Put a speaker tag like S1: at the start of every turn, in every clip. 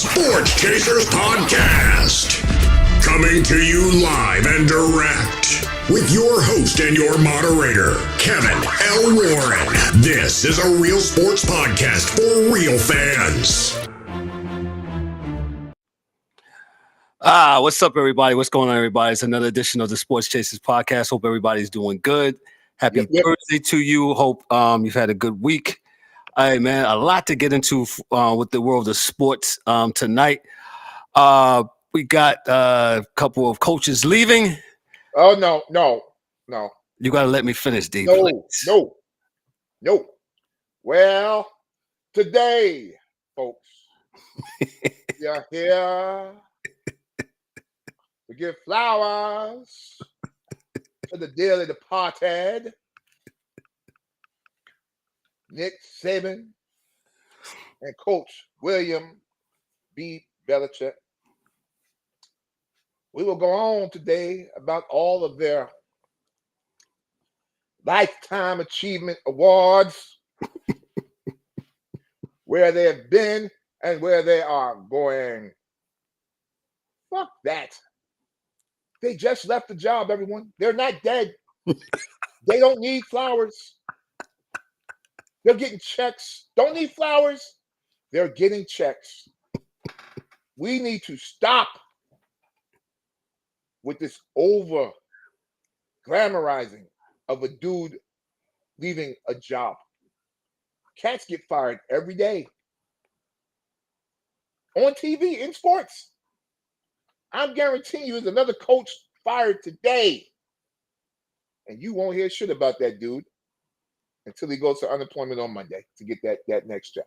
S1: Sports Chasers Podcast. Coming to you live and direct with your host and your moderator, Kevin L. Warren. This is a real sports podcast for real fans.
S2: What's up, everybody? What's going on, everybody? It's another edition of the Sports Chasers Podcast. Hope everybody's doing good. Happy Thursday to you. Hope you've had a good week. All right, man, a lot to get into with the world of sports tonight. We got a couple of coaches leaving.
S3: Oh, no.
S2: You got to let me finish, D.
S3: No. Well, today, folks, we are here to give flowers to the dearly departed Nick Saban and Coach William B. Belichick. We will go on today about all of their lifetime achievement awards, where they have been and where they are going. Fuck that. They just left the job, everyone. They're not dead. They don't need flowers. They're getting checks. Don't need flowers. They're getting checks. We need to stop with this over glamorizing of a dude leaving a job. Cats get fired every day on TV in sports. I'm guaranteeing you there's another coach fired today. And you won't hear shit about that dude until he goes to unemployment on Monday to get that next job.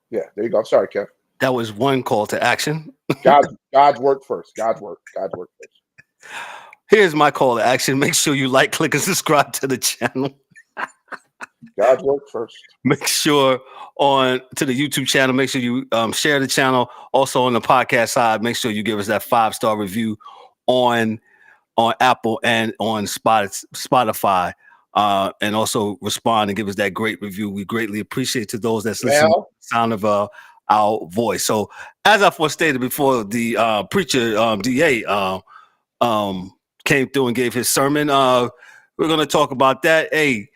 S3: Yeah, there you go. I'm sorry, Kev.
S2: That was one call to action.
S3: God's work first. God's work first.
S2: Here's my call to action. Make sure you like, click, and subscribe to the channel.
S3: God's work first.
S2: Make sure to the YouTube channel. Make sure you share the channel. Also on the podcast side, make sure you give us that 5-star review on Apple and on Spotify. And also respond and give us that great review. We greatly appreciate to those that's listening to the sound of our voice. So as I forestated before, the preacher DA came through and gave his sermon. We're going to talk about that. Hey,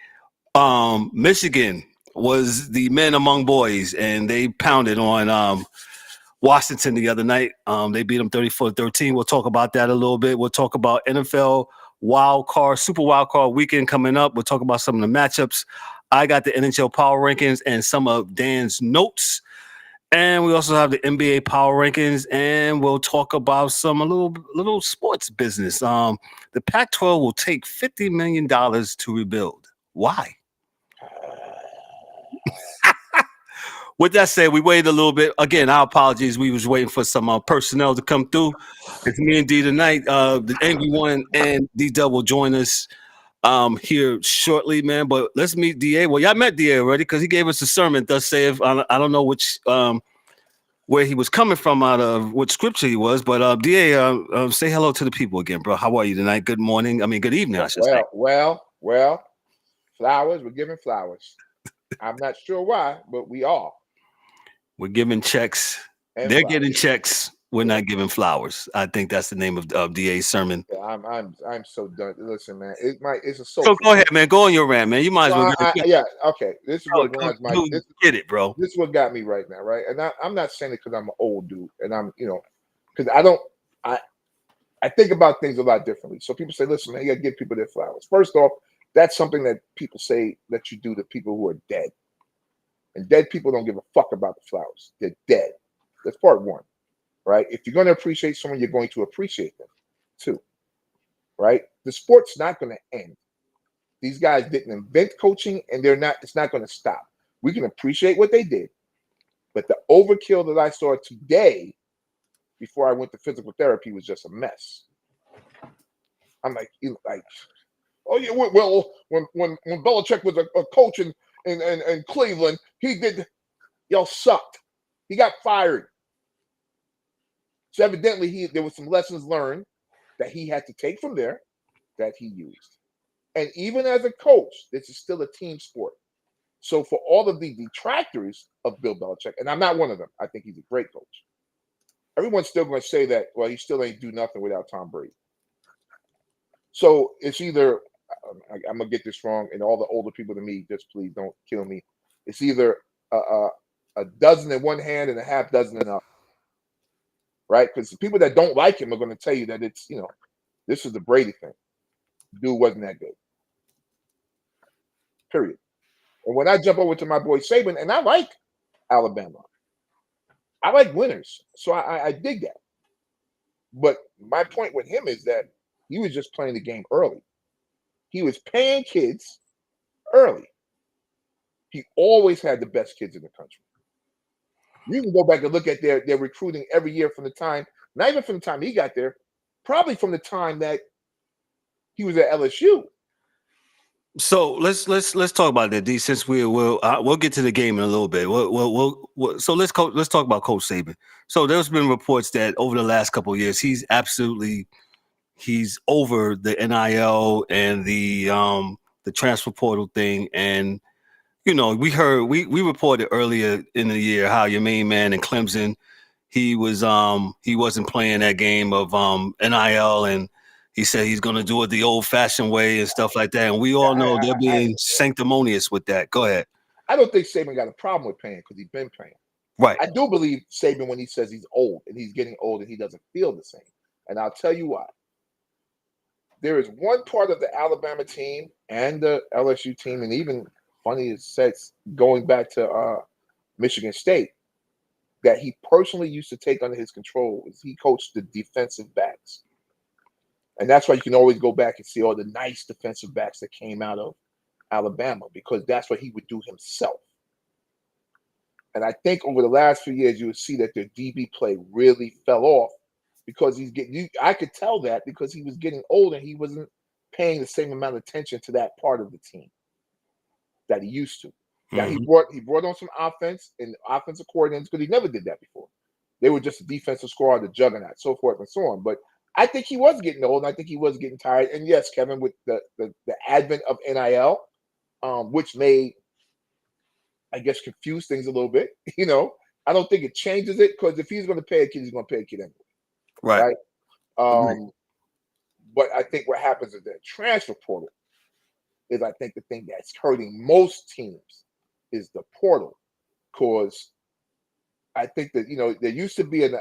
S2: Michigan was the men among boys, and they pounded on Washington the other night. They beat them 34-13. We'll talk about that a little bit. We'll talk about NFL Super wild card weekend coming up. We'll talk about some of the matchups. I got the NHL power rankings and some of Dan's notes. And we also have the NBA power rankings, and we'll talk about a little sports business. The Pac-12 will take $50 million to rebuild. Why? With that said, we waited a little bit. Again, our apologies. We was waiting for some personnel to come through. It's me and D tonight. The Angry One and D-Dub will join us here shortly, man. But let's meet DA. Well, y'all met DA already because he gave us a sermon. Thus saith, I don't know which where he was coming from out of what scripture he was. But DA, say hello to the people again, bro. How are you tonight? Good morning. Good evening, I should say.
S3: Well, flowers. We're giving flowers. I'm not sure why, but we are.
S2: We're giving checks.
S3: And
S2: they're
S3: flowers.
S2: getting checks. We're not giving flowers. I think that's the name of DA's sermon.
S3: Yeah, I'm so done. Listen, man, it's a soul.
S2: So go ahead, man. Go on your rant, man. You might as well.
S3: Okay. This is what grinds my.
S2: Get it, bro.
S3: This is what got me right now, right? And I'm not saying it because I'm an old dude, and I'm, because I don't. I think about things a lot differently. So people say, listen, man, you got to give people their flowers. First off, that's something that people say that you do to people who are dead. And dead people don't give a fuck about the flowers. They're dead. That's part one, right? If you're going to appreciate someone, you're going to appreciate them too, right? The sport's not going to end. These guys didn't invent coaching, and it's not going to stop. We can appreciate what they did, but the overkill that I saw today before I went to physical therapy was just a mess. I'm like, oh yeah, well, when Belichick was a coach in Cleveland, y'all sucked. He got fired. So evidently there was some lessons learned that he had to take from there that he used. And even as a coach, this is still a team sport. So for all of the detractors of Bill Belichick, and I'm not one of them, I think he's a great coach. Everyone's still going to say that, well, he still ain't do nothing without Tom Brady. So it's either, I'm going to get this wrong, and all the older people to me, just please don't kill me. It's either a dozen in one hand and a half dozen in the other. Right? Because the people that don't like him are going to tell you that it's, this is the Brady thing. Dude wasn't that good. Period. And when I jump over to my boy Saban, and I like Alabama, I like winners. So I dig that. But my point with him is that he was just playing the game early. He was paying kids early. He always had the best kids in the country. You can go back and look at their recruiting every year from the time, not even from the time he got there, probably from the time that he was at LSU.
S2: So let's talk about that, D. Since we'll get to the game in a little bit. So let's talk about Coach Saban. So there's been reports that over the last couple of years, he's over the NIL and the transfer portal thing. And we reported earlier in the year how your main man in Clemson, he wasn't playing that game of NIL, and he said he's going to do it the old-fashioned way and stuff like that. And we all know they're being sanctimonious with that. Go ahead.
S3: I don't think Saban got a problem with paying because he's been paying.
S2: Right.
S3: I do believe Saban when he says he's old and he's getting old and he doesn't feel the same. And I'll tell you why. There is one part of the Alabama team and the LSU team, and even funny as sets going back to Michigan State, that he personally used to take under his control. Is he coached the defensive backs. And that's why you can always go back and see all the nice defensive backs that came out of Alabama, because that's what he would do himself. And I think over the last few years, you would see that their DB play really fell off because I could tell that because he was getting old and he wasn't paying the same amount of attention to that part of the team that he used to. Now he brought on some offense and offensive coordinators because he never did that before. They were just a defensive squad, the juggernaut, so forth and so on. But I think he was getting old, and I think he was getting tired. And yes, Kevin, with the advent of NIL, which may, I guess, confuse things a little bit. I don't think it changes it because if he's going to pay a kid, he's going to pay a kid anyway.
S2: Right.
S3: But I think what happens is that transfer portal is, I think, the thing that's hurting most teams is the portal, because I think that there used to be a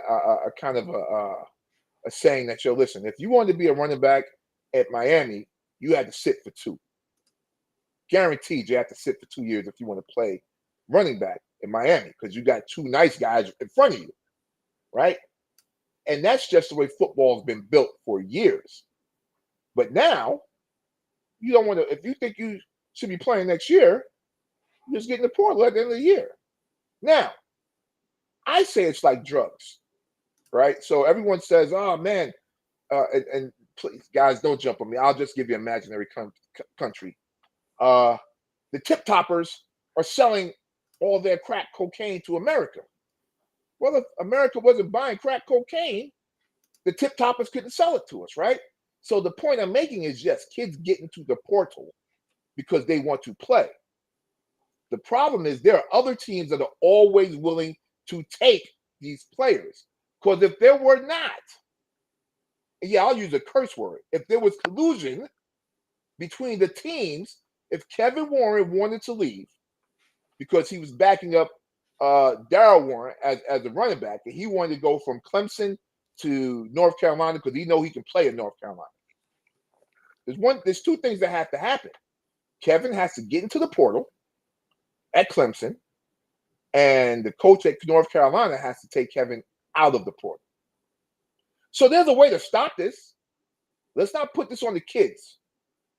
S3: kind of a saying that, listen, if you wanted to be a running back at Miami, you had to sit for 2. Guaranteed you have to sit for 2 years if you want to play running back in Miami, because you got 2 nice guys in front of you, right? And that's just the way football has been built for years. But now, you don't want to, if you think you should be playing next year, you just get in the portal at the end of the year. Now, I say it's like drugs. Right, so everyone says, "Oh man," and please, guys, don't jump on me. I'll just give you an imaginary country. The tip toppers are selling all their crack cocaine to America. Well, if America wasn't buying crack cocaine, the tip toppers couldn't sell it to us, right? So the point I'm making is, yes, kids get into the portal because they want to play. The problem is there are other teams that are always willing to take these players. Because if there were not, I'll use a curse word. If there was collusion between the teams, if Kevin Warren wanted to leave because he was backing up Darryl Warren as a running back, and he wanted to go from Clemson to North Carolina because he can play in North Carolina. There's 2 things that have to happen. Kevin has to get into the portal at Clemson, and the coach at North Carolina has to take Kevin out of the portal. So there's a way to stop this. Let's not put this on the kids.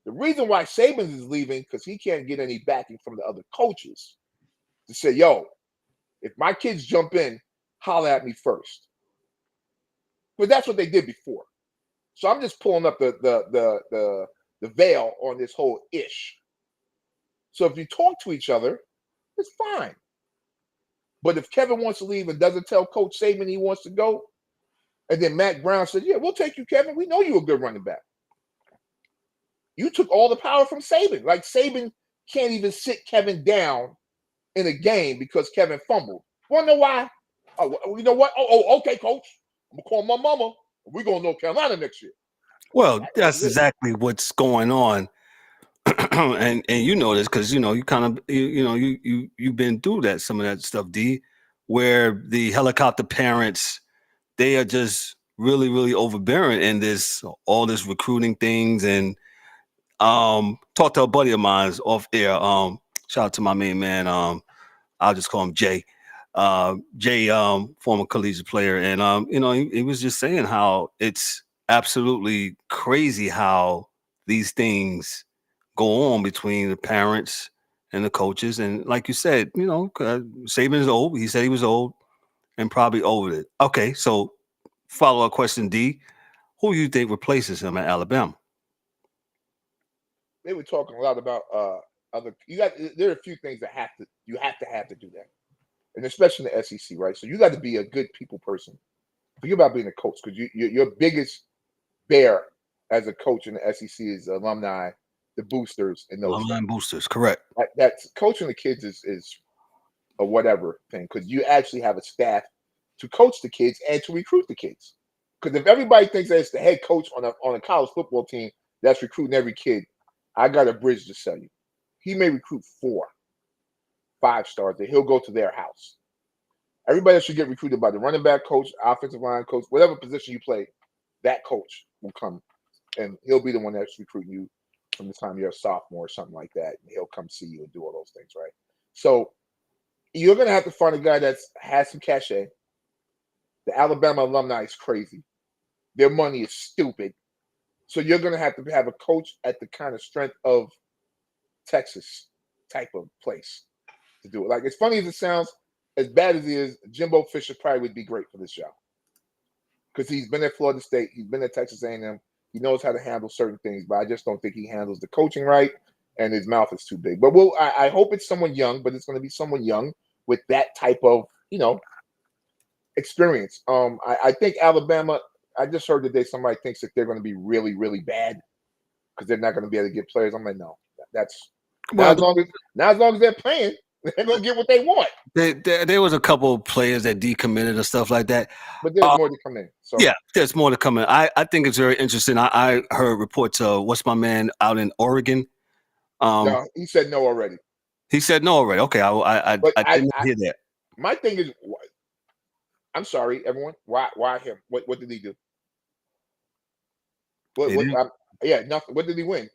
S3: The reason why Saban is leaving because he can't get any backing from the other coaches to say, if my kids jump in, holler at me first. But that's what they did before. So I'm just pulling up the veil on this whole ish. So if you talk to each other, it's fine. But if Kevin wants to leave and doesn't tell Coach Saban he wants to go, and then Matt Brown said, we'll take you, Kevin. We know you're a good running back. You took all the power from Saban. Like, Saban can't even sit Kevin down in a game because Kevin fumbled. Want to know why? Oh, you know what? Okay, coach. I'm gonna call my mama. We're gonna North Carolina next year.
S2: Well, that's exactly what's going on. and you know this because you kind of you've been through some of that stuff, D, where the helicopter parents, they are just really, really overbearing in all this recruiting things. And talked to a buddy of mine off air. Shout out to my main man. I'll just call him Jay. Jay, former collegiate player, and he was just saying how it's absolutely crazy how these things go on between the parents and the coaches. And like you said, Saban is old. He said he was old and probably over it. Okay, so follow-up question, D. Who do you think replaces him at Alabama?
S3: They were talking a lot about other. There are a few things that you have to do that, and especially in the SEC, right? So you got to be a good people person. Forget about being a coach because your biggest bear as a coach in the SEC is alumni, the boosters, and those
S2: alumni boosters. Correct.
S3: That's coaching the kids is a whatever thing because you actually have a staff to coach the kids and to recruit the kids. Because if everybody thinks that it's the head coach on a college football team that's recruiting every kid, I got a bridge to sell you. He may recruit 4, 5 stars that he'll go to their house. Everybody should get recruited by the running back coach, offensive line coach, whatever position you play, that coach will come and he'll be the one that's recruiting you from the time you're a sophomore or something like that. And he'll come see you and do all those things, right? So you're going to have to find a guy that has some cachet. The Alabama alumni is crazy. Their money is stupid. So you're going to have a coach at the kind of strength of Texas type of place to do it. Like, as funny as it sounds, as bad as he is, Jimbo Fisher probably would be great for this job because he's been at Florida State. He's been at Texas A&M. He knows how to handle certain things, but I just don't think he handles the coaching right, and his mouth is too big. But I hope it's someone young, but it's going to be someone young with that type of, experience. I think Alabama, I just heard today somebody thinks that they're going to be really, really bad because they're not going to be able to get players. I'm like, no, that's not as long as they're playing, they're going to get what they want.
S2: There was a couple of players that decommitted and stuff like that.
S3: But there's more to come in. So.
S2: Yeah, there's more to come in. I think it's very interesting. I heard reports of what's my man out in Oregon.
S3: No, he said no already.
S2: He said no already. Okay, I didn't hear that.
S3: My thing is, I'm sorry, everyone. Why him? What did he do? Nothing. What did he win?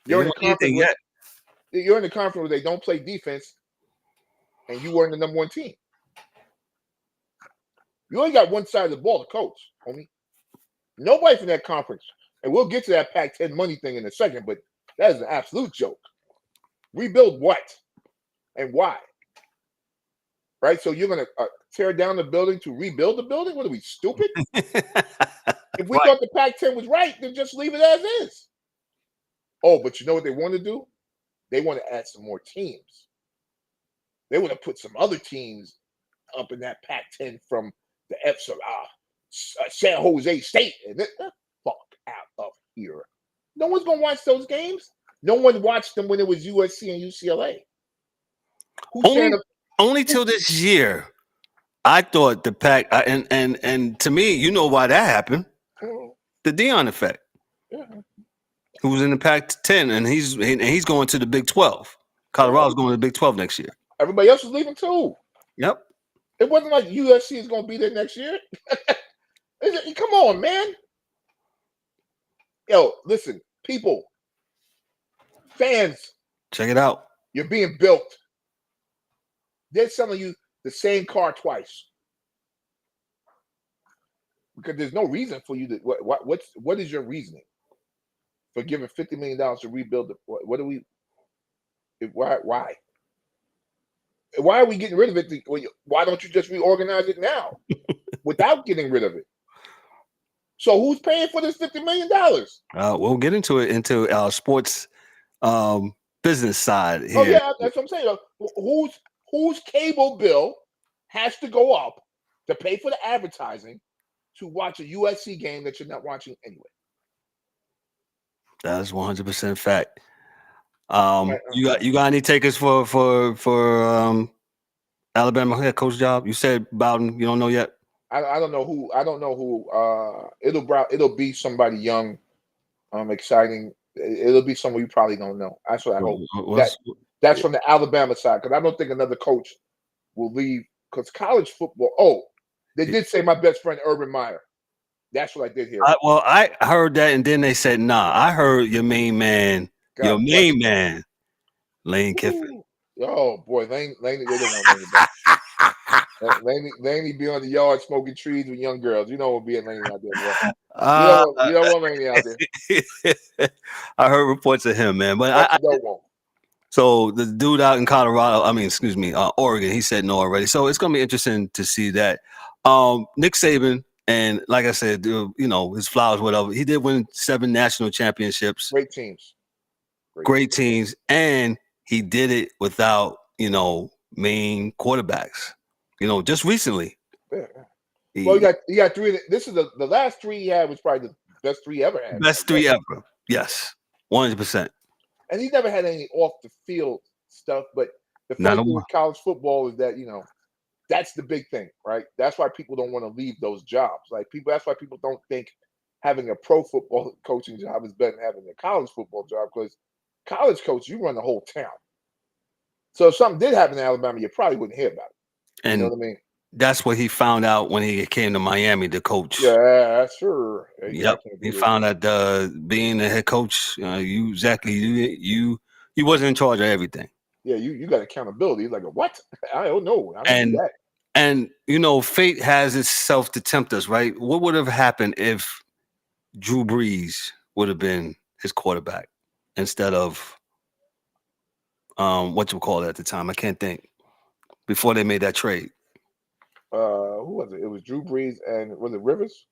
S3: You're in the conference where they don't play defense, and you were in the number 1 team. You only got one side of the ball to coach, homie. Nobody from that conference, and we'll get to that Pac-10 money thing in a second, but that is an absolute joke. Rebuild what and why? Right? So you're going to tear down the building to rebuild the building? What are we, stupid? If we thought the Pac-10 was right, then just leave it as is. Oh, but you know what they want to do? They want to add some more teams. They want to put some other teams up in that Pac-10 from the San Jose State. And fuck out of here. No one's going to watch those games. No one watched them when it was USC and UCLA.
S2: Only till this year, I thought the Pac and to me, you know why that happened? The Deion effect. Yeah. Who was in the Pac-10 and he's going to the Big 12. Colorado's going to the Big 12 next year.
S3: Everybody else is leaving too.
S2: Yep.
S3: It wasn't like USC is going to be there next year. Come on, man. Yo, listen, people, fans,
S2: check it out.
S3: You're being built. They're selling you the same car twice because there's no reason for you to. What is your reasoning for giving $50 million to rebuild? What do we? Why? Why are we getting rid of it? Why don't you just reorganize it now without getting rid of it? So who's paying for this $50 million?
S2: We'll get into our sports business side here.
S3: Oh yeah, that's what I'm saying. Whose cable bill has to go up to pay for the advertising to watch a USC game that you're not watching anyway?
S2: That's 100% fact. You got any takers for Alabama head coach job? You said Bowden. You don't know yet.
S3: I don't know who. I don't know who. It'll be somebody young, exciting. It'll be someone you probably don't know. That's what I hope. That's from the Alabama side, because I don't think another coach will leave. Because college football. Oh, they did say my best friend Urban Meyer. That's what I did hear.
S2: I heard that, and then they said, "Nah." I heard your main man, Lane Kiffin.
S3: Oh boy, Lane, they don't want Lane back. Laney be on the yard smoking trees with young girls. You know what being Laney out there, bro. You don't want Laney out there.
S2: I heard reports of him, man. But so the dude out in Colorado, Oregon, he said no already. So it's gonna be interesting to see that. Nick Saban, and like I said, his flowers, whatever. He did win 7 national championships.
S3: Great teams.
S2: Great teams. And he did it without, main quarterbacks. Just recently.
S3: Yeah. Well, you got 3. This is the last 3 he had was probably the best 3 ever had.
S2: Best 3 ever. Yes, 100%.
S3: And he never had any off the field stuff. But the funny thing with college football is that that's the big thing, right? That's why people don't want to leave those jobs. That's why people don't think having a pro football coaching job is better than having a college football job, because college coach, you run the whole town. So if something did happen in Alabama, you probably wouldn't hear about it.
S2: And
S3: you know what I mean?
S2: That's what he found out when he came to Miami to coach.
S3: Yeah, sure.
S2: Yep. He found out being the head coach, you wasn't in charge of everything.
S3: Yeah, you got accountability. He's like, what? I don't know. I don't do that.
S2: And fate has itself to tempt us, right? What would have happened if Drew Brees would have been his quarterback instead of what you call it at the time? I can't think. Before they made that trade.
S3: Who was it? It was Drew Brees and was it Rivers?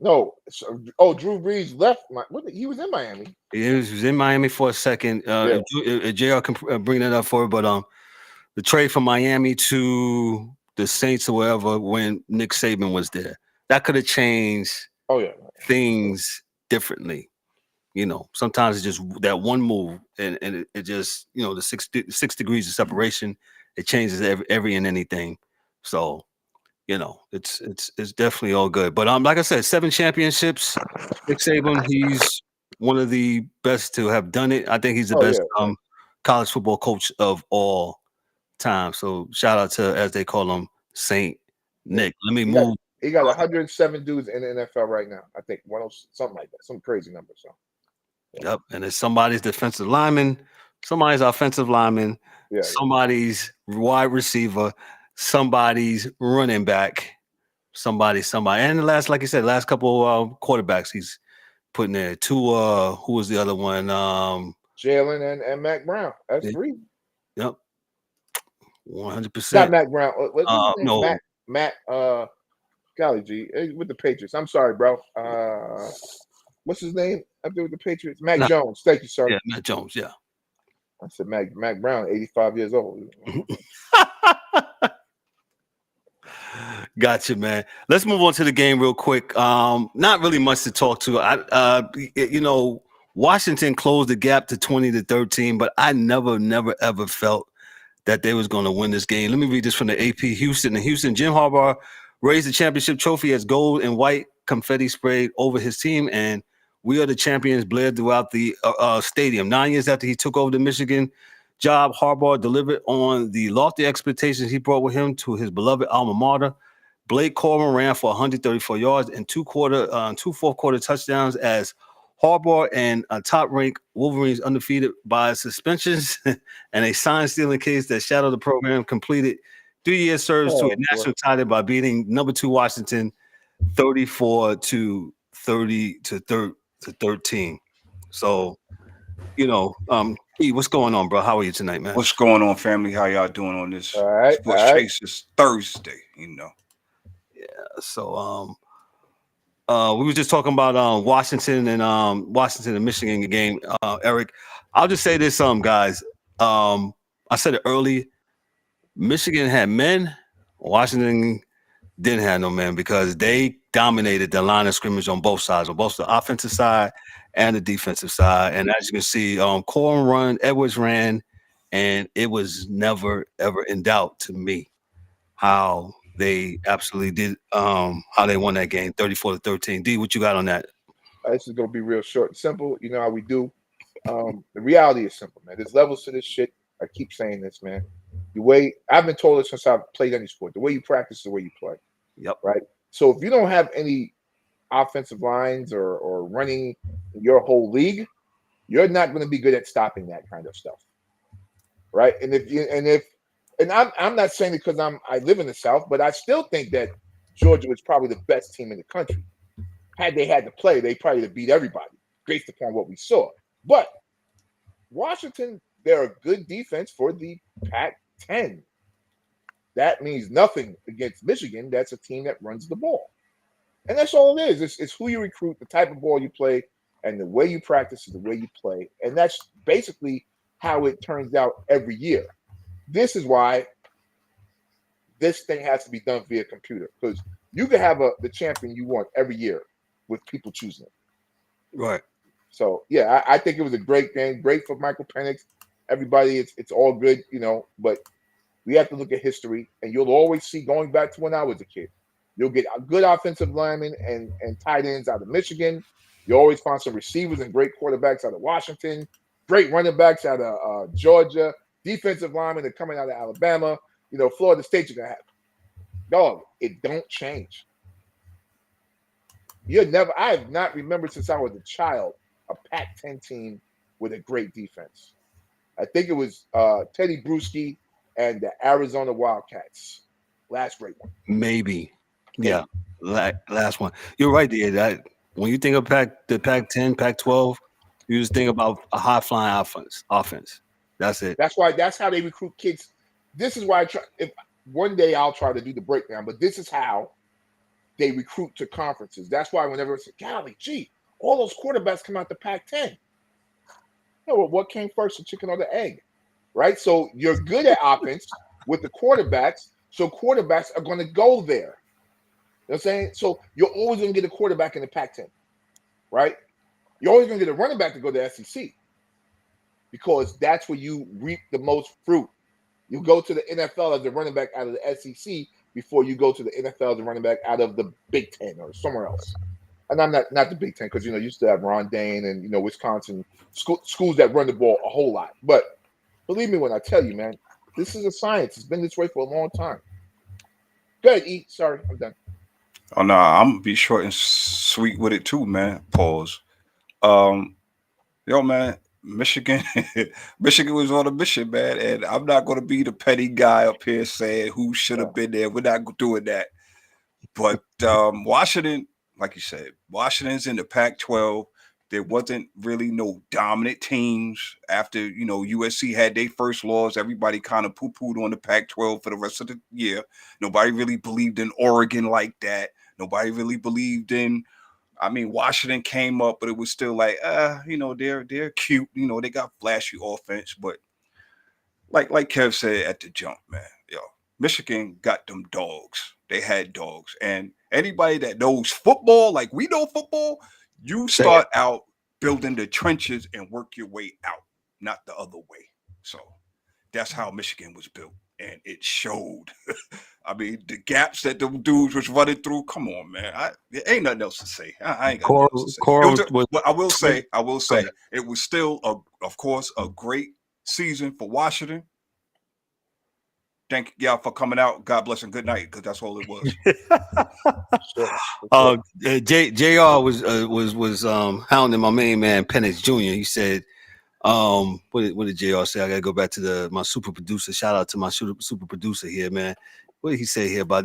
S3: No. Drew Brees left. He was in Miami.
S2: He was in Miami for a second. If JR can bring that up for it, but the trade from Miami to the Saints or wherever when Nick Saban was there, that could have changed things differently. Sometimes it's just that one move and it just, the 6 degrees of separation, it changes every and anything. So, it's definitely all good. But like I said, 7 championships. Nick Saban, he's one of the best to have done it. I think he's the best college football coach of all time. So shout out to, as they call him, Saint Nick. Let me move.
S3: He got 107 dudes in the NFL right now. I think something like that, some crazy number. So.
S2: Yep, and it's somebody's defensive lineman, somebody's offensive lineman, somebody's wide receiver, somebody's running back, somebody. And the last, like you said, last couple quarterbacks he's putting there. 2, who was the other one?
S3: Jalen and Mac Brown. That's 3.
S2: Yep, 100%.
S3: Not Mac Brown.
S2: No,
S3: Matt. Golly gee, with the Patriots. I'm sorry, bro. What's his name up there with the Patriots? Mac Jones. Thank you, sir.
S2: Yeah, Mac Jones. Yeah.
S3: I said Mac Brown, 85 years old.
S2: Gotcha, man. Let's move on to the game real quick. Not really much to talk to. Washington closed the gap to 20-13, but I never, ever felt that they was going to win this game. Let me read this from the AP. Houston. Jim Harbaugh raised the championship trophy as gold and white confetti sprayed over his team, and "We Are the Champions" blared throughout the stadium. 9 years after he took over the Michigan job, Harbaugh delivered on the lofty expectations he brought with him to his beloved alma mater. Blake Coleman ran for 134 yards and 2 fourth-quarter touchdowns as Harbaugh and top-ranked Wolverines, undefeated by suspensions and a sign-stealing case that shadowed the program, completed 3-year service to a national title by beating number 2 Washington 34-13. So, what's going on, bro? How are you tonight, man?
S4: What's going on, family? How y'all doing on this
S3: all right,
S4: Sports Chasers Thursday?
S2: Yeah. So, we were just talking about Washington and Michigan game. Eric, I'll just say this, guys. I said it early. Michigan had men. Washington didn't have no men because they dominated the line of scrimmage on both sides, on both the offensive side and the defensive side. And as you can see, Corum run, Edwards ran, and it was never ever in doubt to me how they absolutely did, how they won that game, 34-13. D, what you got on that?
S3: This is gonna be real short and simple. You know how we do. The reality is simple, man. There's levels to this shit. I keep saying this, man. The way I've been told it since I've played any sport, the way you practice is the way you play.
S2: Yep.
S3: Right. So if you don't have any offensive lines or running your whole league, you're not going to be good at stopping that kind of stuff. Right. And I'm not saying it because I live in the South, but I still think that Georgia was probably the best team in the country. Had they had to play, they probably would have beat everybody based upon what we saw. But Washington, they're a good defense for the Pac-10. That means nothing against Michigan. That's a team that runs the ball. And that's all it is. It's who you recruit, the type of ball you play, and the way you practice is the way you play. And that's basically how it turns out every year. This is why this thing has to be done via computer, because you can have the champion you want every year with people choosing it.
S2: Right.
S3: So, yeah, I think it was a great thing. Great for Michael Penix. Everybody, it's all good, but we have to look at history, and you'll always see, going back to when I was a kid, you'll get a good offensive linemen and tight ends out of Michigan. You always find some receivers and great quarterbacks out of Washington, great running backs out of Georgia, defensive linemen that coming out of Alabama. Florida State, you're going to have. Dog, it don't change. I have not remembered since I was a child a Pac-10 team with a great defense. I think it was Teddy Bruschi and the Arizona Wildcats. Last great one.
S2: Maybe. Yeah. Last one. You're right, there. When you think of the Pac-10, Pac-12, you just think about a high-flying offense. That's it.
S3: That's how they recruit kids. This is why one day I'll try to do the breakdown, but this is how they recruit to conferences. That's why whenever it's golly, gee, all those quarterbacks come out the Pac-10. What came first, the chicken or the egg? Right? So you're good at offense with the quarterbacks, so quarterbacks are going to go there. You know what I'm saying? So you're always going to get a quarterback in the Pac-10, right? You're always going to get a running back to go to the SEC because that's where you reap the most fruit. You go to the NFL as a running back out of the SEC before you go to the NFL as a running back out of the Big Ten or somewhere else. And I'm not the Big Ten because, you used to have Ron Dane and, Wisconsin schools that run the ball a whole lot. But believe me when I tell you, man, this is a science. It's been this way for a long time. Go ahead, E. Sorry, I'm done.
S4: Oh, no, I'm going to be short and sweet with it too, man. Pause. Man, Michigan was on a mission, man. And I'm not going to be the petty guy up here saying who should have been there. We're not doing that. But Washington, like you said, Washington's in the Pac-12. There wasn't really no dominant teams. After, USC had their first loss, everybody kind of poo-pooed on the Pac-12 for the rest of the year. Nobody really believed in Oregon like that. Nobody really believed in, Washington came up, but it was still like, they're cute. They got flashy offense. But like Kev said at the jump, man, Michigan got them dogs. They had dogs. And anybody that knows football, like we know football, you start out building the trenches and work your way out, not the other way. So that's how Michigan was built. And it showed. The gaps that them dudes was running through. Come on, man. There ain't nothing else to say. I ain't got nothing else to say. But I will say, it was still, of course, a great season for Washington. Thank y'all for coming out. God bless and good night, because that's all it was.
S2: JR was hounding my main man Penix Jr. He said, what did JR say? I gotta go back to my super producer. Shout out to my super producer here, man. What did he say here about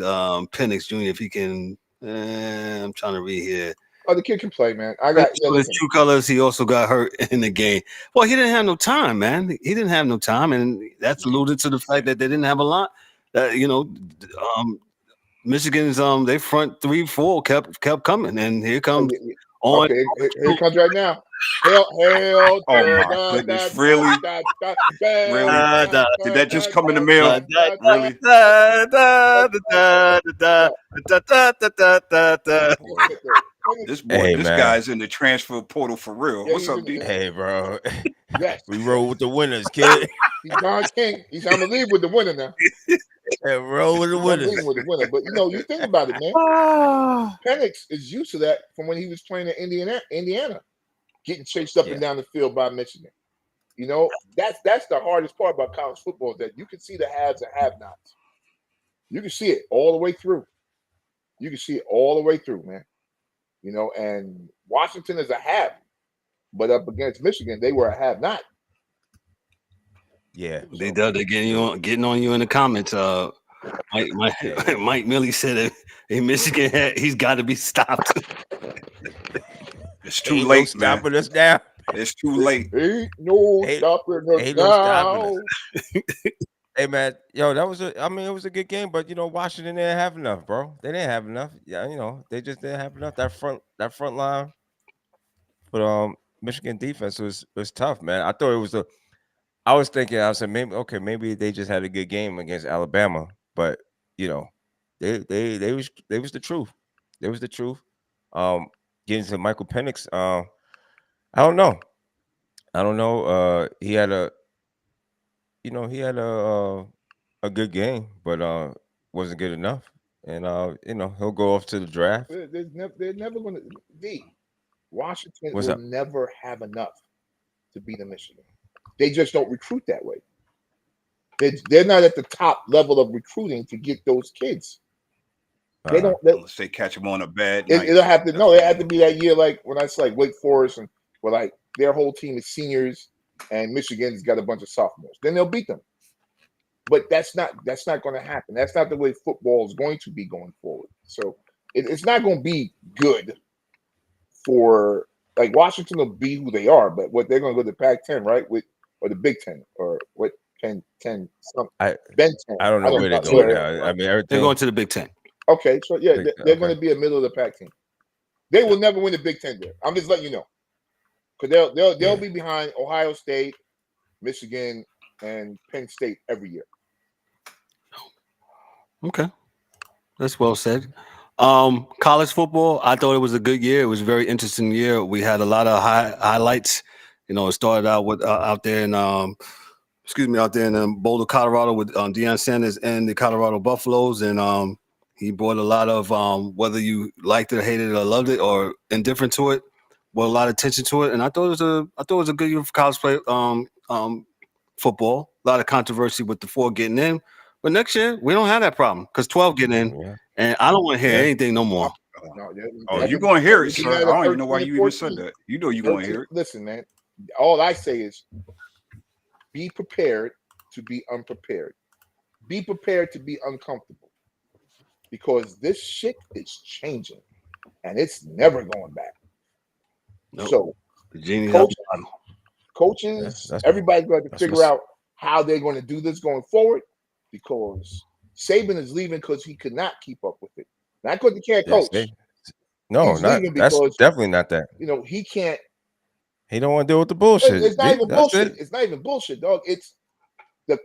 S2: Penix Jr.? If he can, I'm trying to read here.
S3: Oh, the kid can play, man. I got
S2: his true colors. He also got hurt in the game. Well, he didn't have no time, man. He didn't have no time, and that's alluded to the fact that they didn't have a lot. Michigan's they front 3-4 kept coming, and here comes
S3: Okay, here comes right now. Hell!
S4: Oh my goodness! Really? Did that just come in the mail? Really? This
S5: man.
S4: guy's in the transfer portal for real.
S3: Yeah,
S4: What's
S3: he's
S4: up,
S3: in-
S4: D?
S5: Hey, bro.
S3: Yes,
S5: We roll with the winners, kid.
S3: he's Don King. I'm gonna leave with the winner now.
S5: Hey, roll with the
S3: I'm
S5: winners.
S3: leaving with the winner. But you think about it, man. Penix is used to that from when he was playing in Indiana, getting chased up and down the field by Michigan. That's the hardest part about college football, that you can see the haves and have-nots. You can see it all the way through. You can see it all the way through, man. And Washington is a have, but up against Michigan, they were a have-not.
S5: Yeah.
S2: They're getting on you in the comments. Mike Millie said in Michigan, he's got to be stopped.
S4: It's too
S5: Ain't
S4: late,
S5: no stopping us now.
S4: It's too late.
S3: Ain't no stopping us
S5: Ain't
S3: now.
S5: no stopping us. Hey man, yo, it was a good game, but Washington didn't have enough, bro. They didn't have enough. Yeah, they just didn't have enough. That front line, but Michigan defense was tough, man. I thought it was I was thinking, maybe they just had a good game against Alabama, but they was the truth. They was the truth. Getting to Michael Penix, I don't know. He had a good game, but wasn't good enough. And he'll go off to the draft.
S3: They're never going to be. Washington
S5: What's
S3: will
S5: up?
S3: never have enough to beat Michigan. They just don't recruit that way. They're not at the top level of recruiting to get those kids. They don't.
S4: Unless they catch them on a bad night.
S3: It'll have to. No, it had to be that year, like when I say like Wake Forest, and where like their whole team is seniors, and Michigan's got a bunch of sophomores. Then they'll beat them. But that's not going to happen. That's not the way football is going to be going forward. So it's not going to be good for, like, Washington will be who they are, but what they're going to go to the Pac-10, right? Or the Big Ten, or what 10 Ben 10.
S5: I don't know where they're going now. I mean, everything.
S2: They're going to the Big Ten.
S3: Okay, so yeah, they're going to be a middle of the pack team. They will never win the Big Ten there. I'm just letting you know, because they'll be behind Ohio State, Michigan, and Penn State every year.
S2: Okay, that's well said. College football, I thought it was a good year. It was a very interesting year. We had a lot of highlights. It started out with out there in Boulder, Colorado, with Deion Sanders and the Colorado Buffaloes, and he brought a lot of whether you liked it, hated it, or loved it, or indifferent to it, brought a lot of attention to it. And I thought it was a good year for college play football. A lot of controversy with the 4 getting in, but next year we don't have that problem because 12 getting in, and I don't want to hear anything no more.
S4: You're going to hear it, sir. I don't even know why you even said that. You know you're going to hear it.
S3: Listen, man. All I say is, be prepared to be unprepared. Be prepared to be uncomfortable. Because this shit is changing, and it's never going back.
S2: Nope.
S3: So,
S2: the genie's
S3: coaches, everybody's going to figure out how they're going to do this going forward, because Saban is leaving because he could not keep up with it. Not because he can't coach.
S5: That's definitely not that.
S3: He can't.
S5: He don't want to deal with the bullshit.
S3: It's not even bullshit. It's not even bullshit, dog. It's the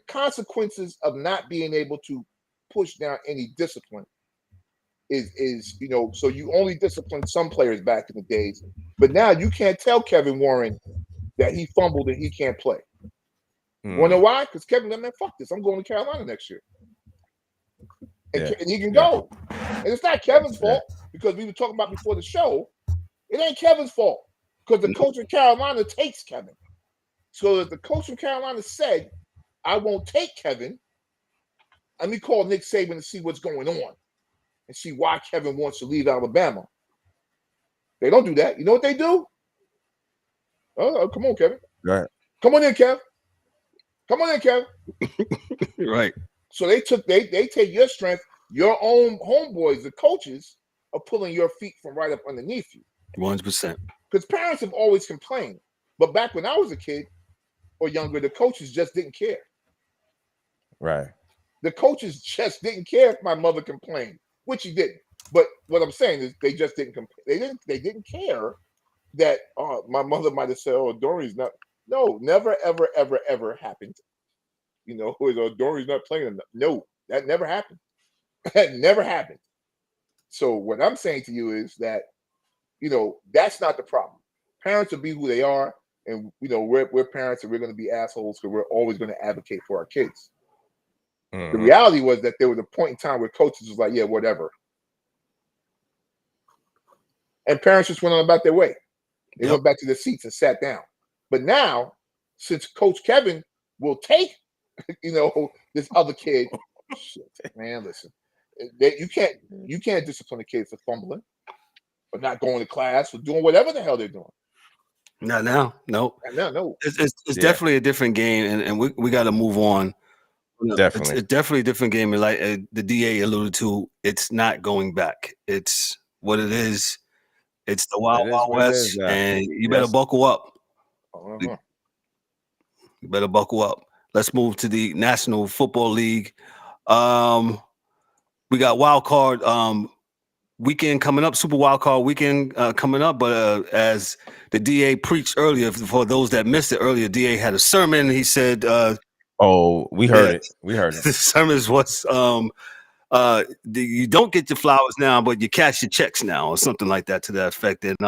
S3: consequences of not being able to push down any discipline is so you only discipline some players back in the days, but now you can't tell Kevin Warren that he fumbled and he can't play. You want to know why? Because Kevin, man, fuck this, I'm going to Carolina next year, and he can go. And it's not Kevin's fault, because we were talking about before the show, it ain't Kevin's fault, because the coach of Carolina takes Kevin. So if the coach of Carolina said, I won't take Kevin, let me call Nick Saban to see what's going on and see why Kevin wants to leave Alabama. They don't do that. You know what they do? Oh, come on, Kevin.
S5: Right.
S3: Come on in, Kev. Come on in, Kev.
S2: Right.
S3: So they take your strength. Your own homeboys, the coaches, are pulling your feet from right up underneath you.
S2: 100%.
S3: Because parents have always complained. But back when I was a kid or younger, the coaches just didn't care.
S5: Right.
S3: The coaches just didn't care if my mother complained, which he didn't. But what I'm saying is they just didn't complain. They didn't care that my mother might have said, Dorian's not. No, never, ever, ever, ever happened. Dorian's not playing enough. No, that never happened. That never happened. So what I'm saying to you is that that's not the problem. Parents will be who they are, and we're parents, and we're going to be assholes because we're always going to advocate for our kids. The reality was that there was a point in time where coaches was like, yeah, whatever. And parents just went on about their way. They went back to their seats and sat down. But now, since Coach Kevin will take, this other kid, shit, man, listen, you can't discipline a kid for fumbling, or not going to class, or doing whatever the hell they're doing.
S2: Not now, no.
S3: No.
S2: It's definitely a different game, and we got to move on.
S5: Definitely.
S2: It's definitely a different game, and like the DA alluded to, it's not going back. It's what it is. It's the Wild West, and you better buckle up.
S3: Uh-huh.
S2: You better buckle up. Let's move to the National Football League. We got wild card weekend coming up, Super Wild Card weekend coming up. But as the DA preached earlier, for those that missed it earlier, DA had a sermon. He said,
S5: we heard it. We heard it.
S2: The sermon was you don't get your flowers now, but you cash your checks now, or something like that to that effect. And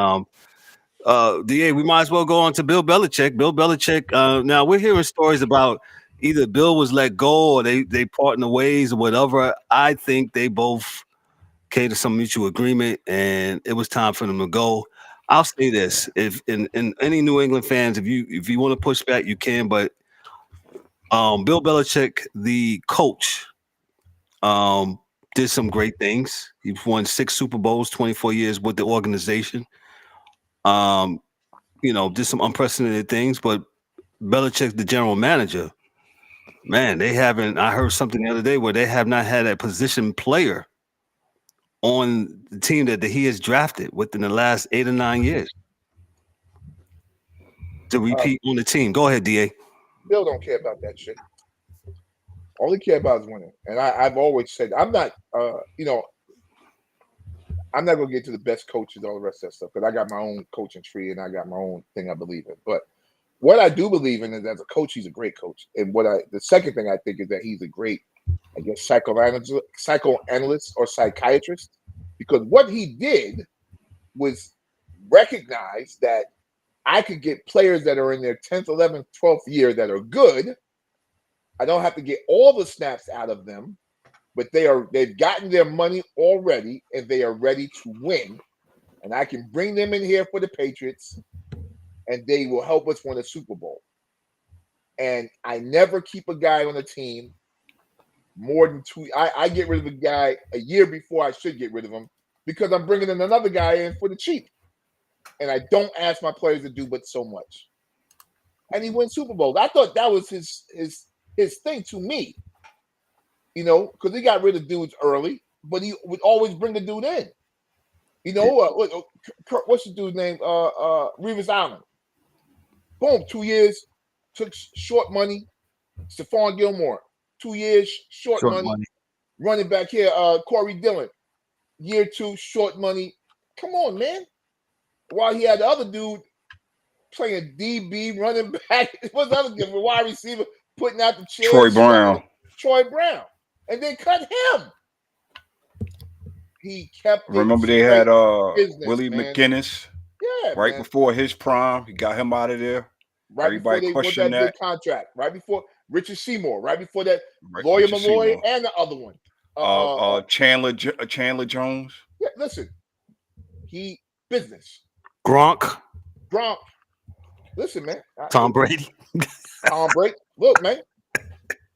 S2: DA, we might as well go on to Bill Belichick. Bill Belichick. Now we're hearing stories about either Bill was let go or they part in the ways or whatever. I think they both came to some mutual agreement, and it was time for them to go. I'll say this: if in any New England fans, if you want to push back, you can. But Bill Belichick, the coach, did some great things. He won 6 Super Bowls, 24 years with the organization. Did some unprecedented things. But Belichick's the general manager. Man, they haven't. I heard something the other day where they have not had a position player on the team that he has drafted within the last 8 or 9 years to repeat on the team. Go ahead, DA.
S3: Bill don't care about that shit. All he care about is winning. And I've always said, I'm not going to get to the best coaches, all the rest of that stuff, because I got my own coaching tree and I got my own thing I believe in. But what I do believe in is, as a coach, he's a great coach. And the second thing I think is that he's a great, I guess, psychoanalyst or psychiatrist, because what he did was recognize that I could get players that are in their 10th, 11th, 12th year that are good. I don't have to get all the snaps out of them, but they've gotten their money already and they are ready to win. And I can bring them in here for the Patriots and they will help us win a Super Bowl. And I never keep a guy on a team more than 2. I get rid of a guy a year before I should get rid of him, because I'm bringing in another guy in for the cheap. And I don't ask my players to do but so much. And he wins Super Bowls. I thought that was his thing to me. Because he got rid of dudes early, but he would always bring the dude in. What's the dude's name? Revis Island. Boom, 2 years, took short money. Stephon Gilmore, 2 years, short money. Running back here, Corey Dillon, year 2, short money. Come on, man. While he had the other dude playing DB, running back. What's the other dude? Wide receiver, putting out the chair. Troy Brown. And they cut him. He kept.
S4: Remember they had Willie
S3: man.
S4: McGinnis.
S3: Yeah,
S4: right before his prime. He got him out of there.
S3: Right
S4: Everybody
S3: before
S4: questioned that
S3: big contract. Right before Richard Seymour. Right before that, Lawyer Malloy and the other one.
S4: Chandler Jones.
S3: Yeah, listen. He business.
S2: Gronk.
S3: Listen, man.
S2: Tom Brady.
S3: Look, man.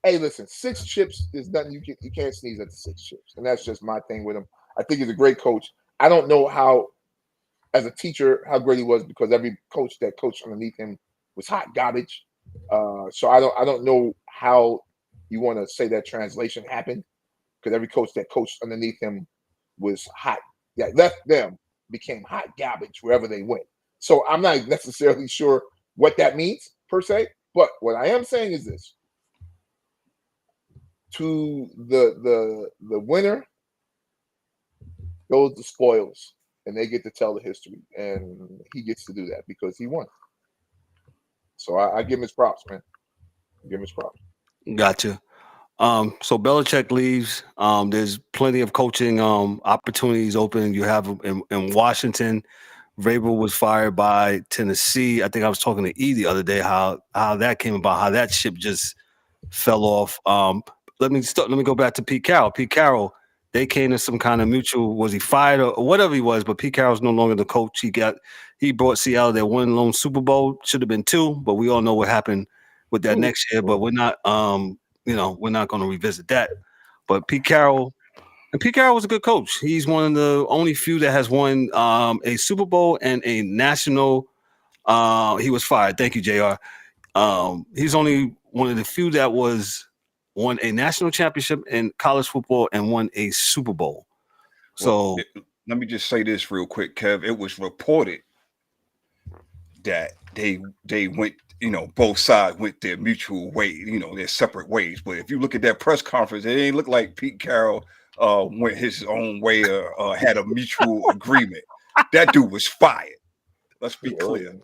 S3: Hey, listen. 6 chips is nothing. You can't sneeze at the 6 chips, and that's just my thing with him. I think he's a great coach. I don't know how, as a teacher, how great he was, because every coach that coached underneath him was hot garbage. So I don't know how you want to say that translation happened, because every coach that coached underneath him was hot. Yeah, left them became hot garbage wherever they went. So I'm not necessarily sure what that means per se, but what I am saying is this: to the winner goes the spoils, and they get to tell the history, and he gets to do that because he won. So I give him his props, man. Give him his props.
S2: Gotcha. So Belichick leaves. There's plenty of coaching opportunities open. You have in Washington, Vrabel was fired by Tennessee. I think I was talking to E the other day how that came about, how that ship just fell off. Let me go back to Pete Carroll. Pete Carroll, they came to some kind of mutual. Was he fired or whatever he was? But Pete Carroll's no longer the coach. He brought Seattle their one lone Super Bowl. Should have been 2, but we all know what happened with that next year. But we're not we're not going to revisit that. But Pete Carroll was a good coach. He's one of the only few that has won a Super Bowl and a national. He was fired. Thank you, JR. He's only one of the few that won a national championship in college football and won a Super Bowl. So
S4: let me just say this real quick, Kev. It was reported that they went, both sides went their mutual way, their separate ways. But if you look at that press conference, it ain't look like Pete Carroll went his own way or had a mutual agreement. That dude was fired. Let's be clear.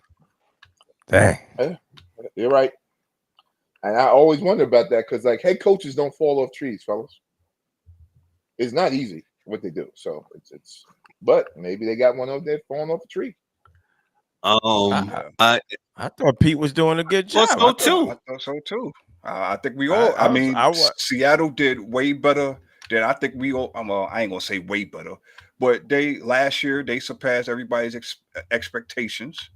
S5: Dang.
S3: You're right. And I always wonder about that because, head coaches don't fall off trees, fellas. It's not easy what they do. So but maybe they got one over there falling off a tree.
S5: I thought Pete was doing a good job.
S4: I thought so too. I think we all. Seattle did way better than I think we all. I ain't gonna say way better, but last year they surpassed everybody's expectations,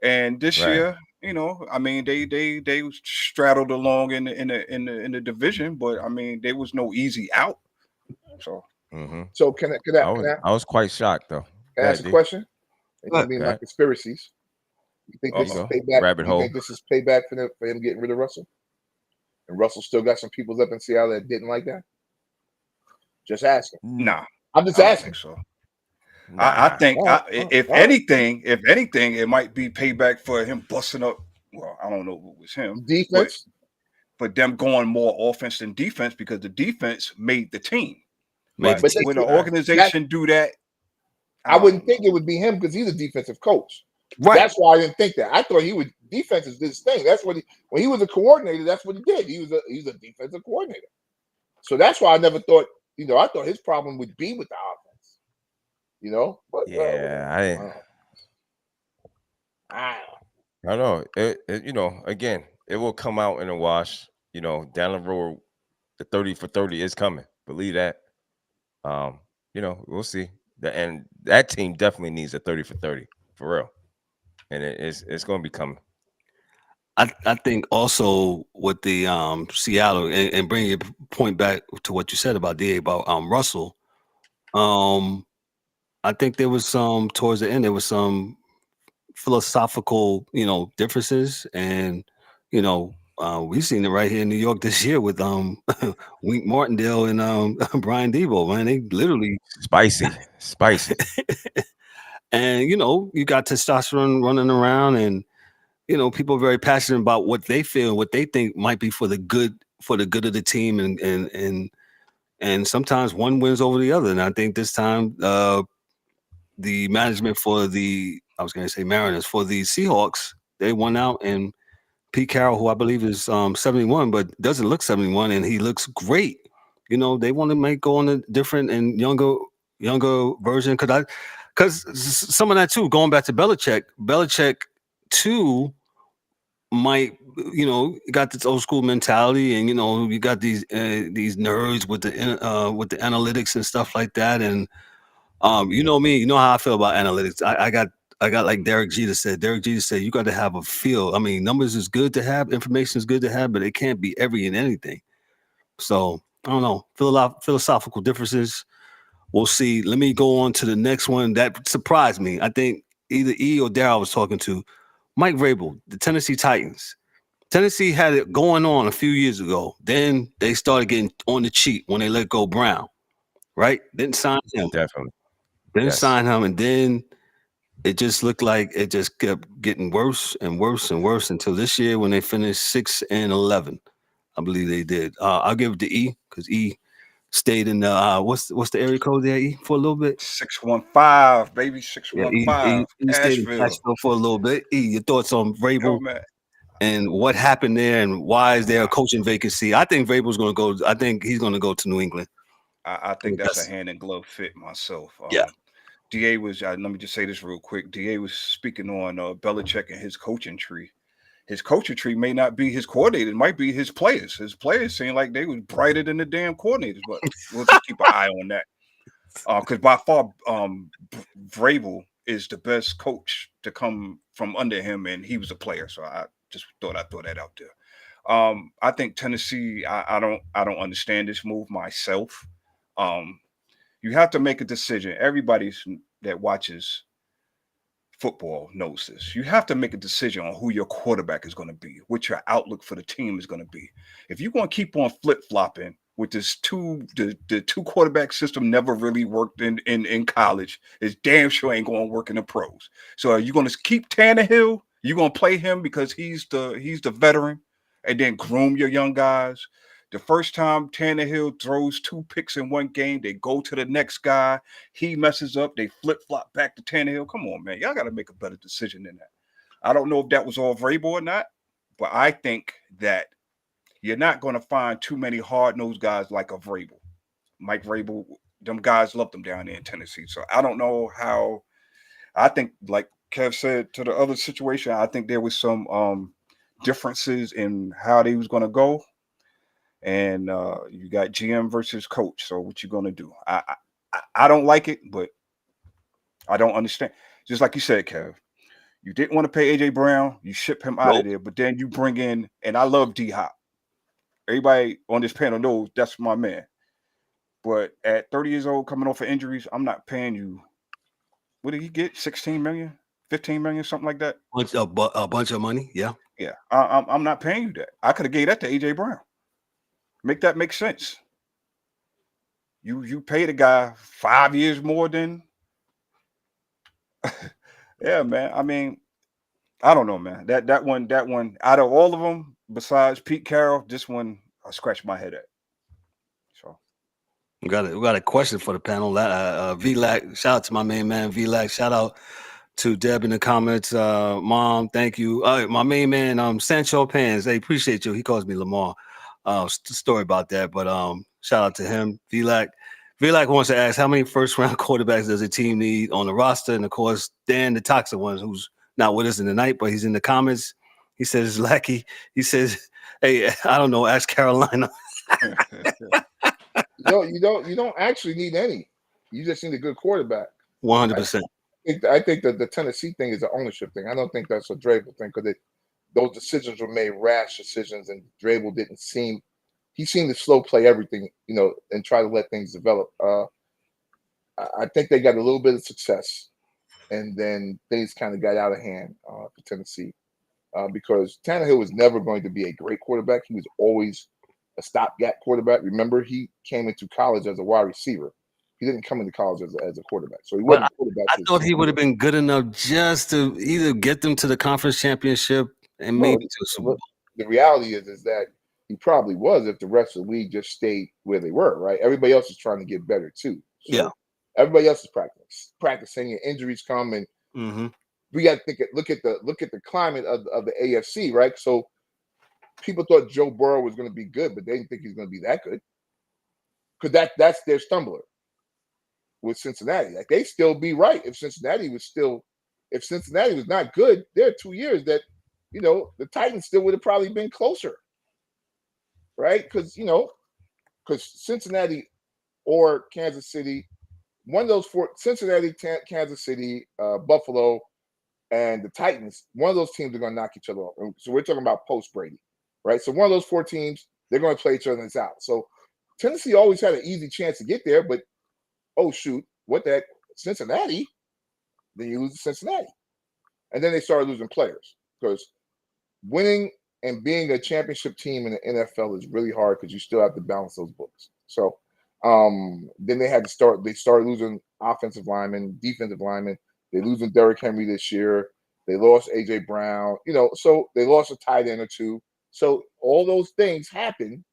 S4: and this year, they straddled along in the division, but there was no easy out. So,
S3: so can I
S5: was quite shocked though.
S3: Can I ask a question? I mean, my conspiracies. You think this is payback?
S5: Rabbit hole.
S3: You think this is payback for him getting rid of Russell? And Russell still got some people up in Seattle that didn't like that? Just asking.
S4: Nah.
S3: I'm just asking.
S4: So. Nah. I think if anything, it might be payback for him busting up. Well, I don't know if it was him.
S3: Defense.
S4: But them going more offense than defense because the defense made the team.
S3: But
S4: when the organization do that,
S3: I wouldn't think it would be him because he's a defensive coach.
S2: Right.
S3: That's why I didn't think that. I thought he would defense is this thing. That's what when he was a coordinator, that's what he did. He's a defensive coordinator. So that's why I never thought, I thought his problem would be with the offense. But
S5: I know. Again, it will come out in a wash. Down the road, the 30 for 30 is coming. Believe that. We'll see. And that team definitely needs a 30 for 30 for real. And it's going to be coming.
S2: I think also with the Seattle and bring your point back to what you said about Russell. I think there was some towards the end. There was some philosophical, differences, and we've seen it right here in New York this year with Wink Martindale and Brian Debo. Man, they literally
S5: spicy.
S2: And you got testosterone running around, and people are very passionate about what they feel, what they think might be for the good of the team, and sometimes one wins over the other. And I think this time the management for Mariners, for the Seahawks, they won out, and Pete Carroll, who I believe is 71, but doesn't look 71, and he looks great. They want to go on a different and younger version, because some of that too, going back to Belichick too might, got this old school mentality, and you got these nerds with the analytics and stuff like that, and me, you know how I feel about analytics. I got like Derek Jeter said. You got to have a feel. I mean, numbers is good to have, information is good to have, but it can't be every and anything. So I don't know. Philosophical differences. We'll see. Let me go on to the next one that surprised me. I think either E or Darryl was talking to Mike Vrabel, the Tennessee Titans. Tennessee had it going on a few years ago. Then they started getting on the cheat when they let go Brown, right? Didn't sign him.
S5: Definitely.
S2: Didn't sign him, and then it just looked like it just kept getting worse and worse and worse until this year when they finished 6-11. I believe they did. I'll give it to E because E stayed in the what's the area code there, E, for a little bit?
S4: 615, baby. 615.
S2: Yeah, E stayed in Nashville for a little bit. E, your thoughts on Vrabel and what happened there, and why is there a coaching vacancy? I think Vrabel's going to go. I think he's going to go to New England.
S4: I think that's a hand in glove fit myself. DA was. Let me just say this real quick. DA was speaking on Belichick and his coaching tree. His coaching tree may not be his coordinators, it might be his players. His players seem like they was brighter than the damn coordinators, but we'll just keep an eye on that. Because by far, Vrabel is the best coach to come from under him, and he was a player. So I just thought I'd throw that out there. I think Tennessee. I don't understand this move myself. You have to make a decision. Everybody that watches football knows this. You have to make a decision on who your quarterback is going to be, what your outlook for the team is going to be. If you're going to keep on flip-flopping with this the two quarterback system never really worked in college, it's damn sure ain't going to work in the pros. So are you going to keep Tannehill? You're going to play him because he's the veteran and then groom your young guys? The first time Tannehill throws 2 picks in one game, they go to the next guy. He messes up. They flip-flop back to Tannehill. Come on, man. Y'all got to make a better decision than that. I don't know if that was all Vrabel or not, but I think that you're not going to find too many hard-nosed guys like a Vrabel. Mike Vrabel, them guys love them down there in Tennessee. So I don't know how – I think, like Kev said, to the other situation, I think there was some differences in how they was going to go. And you got GM versus coach. So what you gonna do? I don't like it, but I don't understand. Just like you said, Kev, you didn't want to pay AJ Brown. You ship him out of there, but then you bring in. And I love D Hop. Everybody on this panel knows that's my man. But at 30 years old, coming off of injuries, I'm not paying you. What did he get? 16 million, 15 million, something like that.
S2: A bunch of money. Yeah.
S4: Yeah. I'm not paying you that. I could have gave that to AJ Brown. Make that make sense. You pay the guy 5 years more than yeah, man. I mean, I don't know, man. That one out of all of them, besides Pete Carroll, this one I scratched my head at. So
S2: we got a question for the panel. VLAC, shout out to my main man VLAC. Shout out to Deb in the comments. Mom, thank you. My main man, Sancho Pans. Hey, appreciate you. He calls me Lamar. Story about that, but shout out to him. VLAC wants to ask how many first round quarterbacks does a team need on the roster? And of course, Dan, the toxic one, who's not with us in the night, but he's in the comments. He says, Lackey, he says, hey, I don't know, ask Carolina.
S3: You don't actually need any. You just need a good quarterback.
S2: 100%.
S3: I think that the Tennessee thing is an ownership thing. I don't think that's a Vrabel thing because those decisions were made rash decisions, and Vrabel seemed to slow play everything, and try to let things develop. I think they got a little bit of success, and then things kind of got out of hand for Tennessee because Tannehill was never going to be a great quarterback. He was always a stopgap quarterback. Remember, he came into college as a wide receiver. He didn't come into college as a quarterback. So he wasn't a quarterback.
S2: I thought he would have been good enough just to either get them to the conference championship and maybe to a Super Bowl.
S3: The reality is that he probably was if the rest of the league just stayed where they were, right? Everybody else is trying to get better too. So
S2: yeah.
S3: Everybody else is practicing, and injuries come, and we got to look at the climate of the AFC, right? So people thought Joe Burrow was going to be good, but they didn't think he's going to be that good because that's their stumbler with Cincinnati. Like they still be right if Cincinnati was not good. There are 2 years that the Titans still would have probably been closer, right? Because Cincinnati or Kansas City, one of those four, Cincinnati, Kansas City, Buffalo, and the Titans, one of those teams are going to knock each other off. So we're talking about post Brady, right? So one of those 4 teams, they're going to play each other and it's out. So Tennessee always had an easy chance to get there, but oh shoot, what the heck? Cincinnati? Then you lose to Cincinnati. And then they started losing players because winning and being a championship team in the NFL is really hard because you still have to balance those books. So then they started losing offensive linemen, defensive linemen. They're losing Derrick Henry this year. They lost AJ Brown, so they lost a tight end or two. So all those things happen.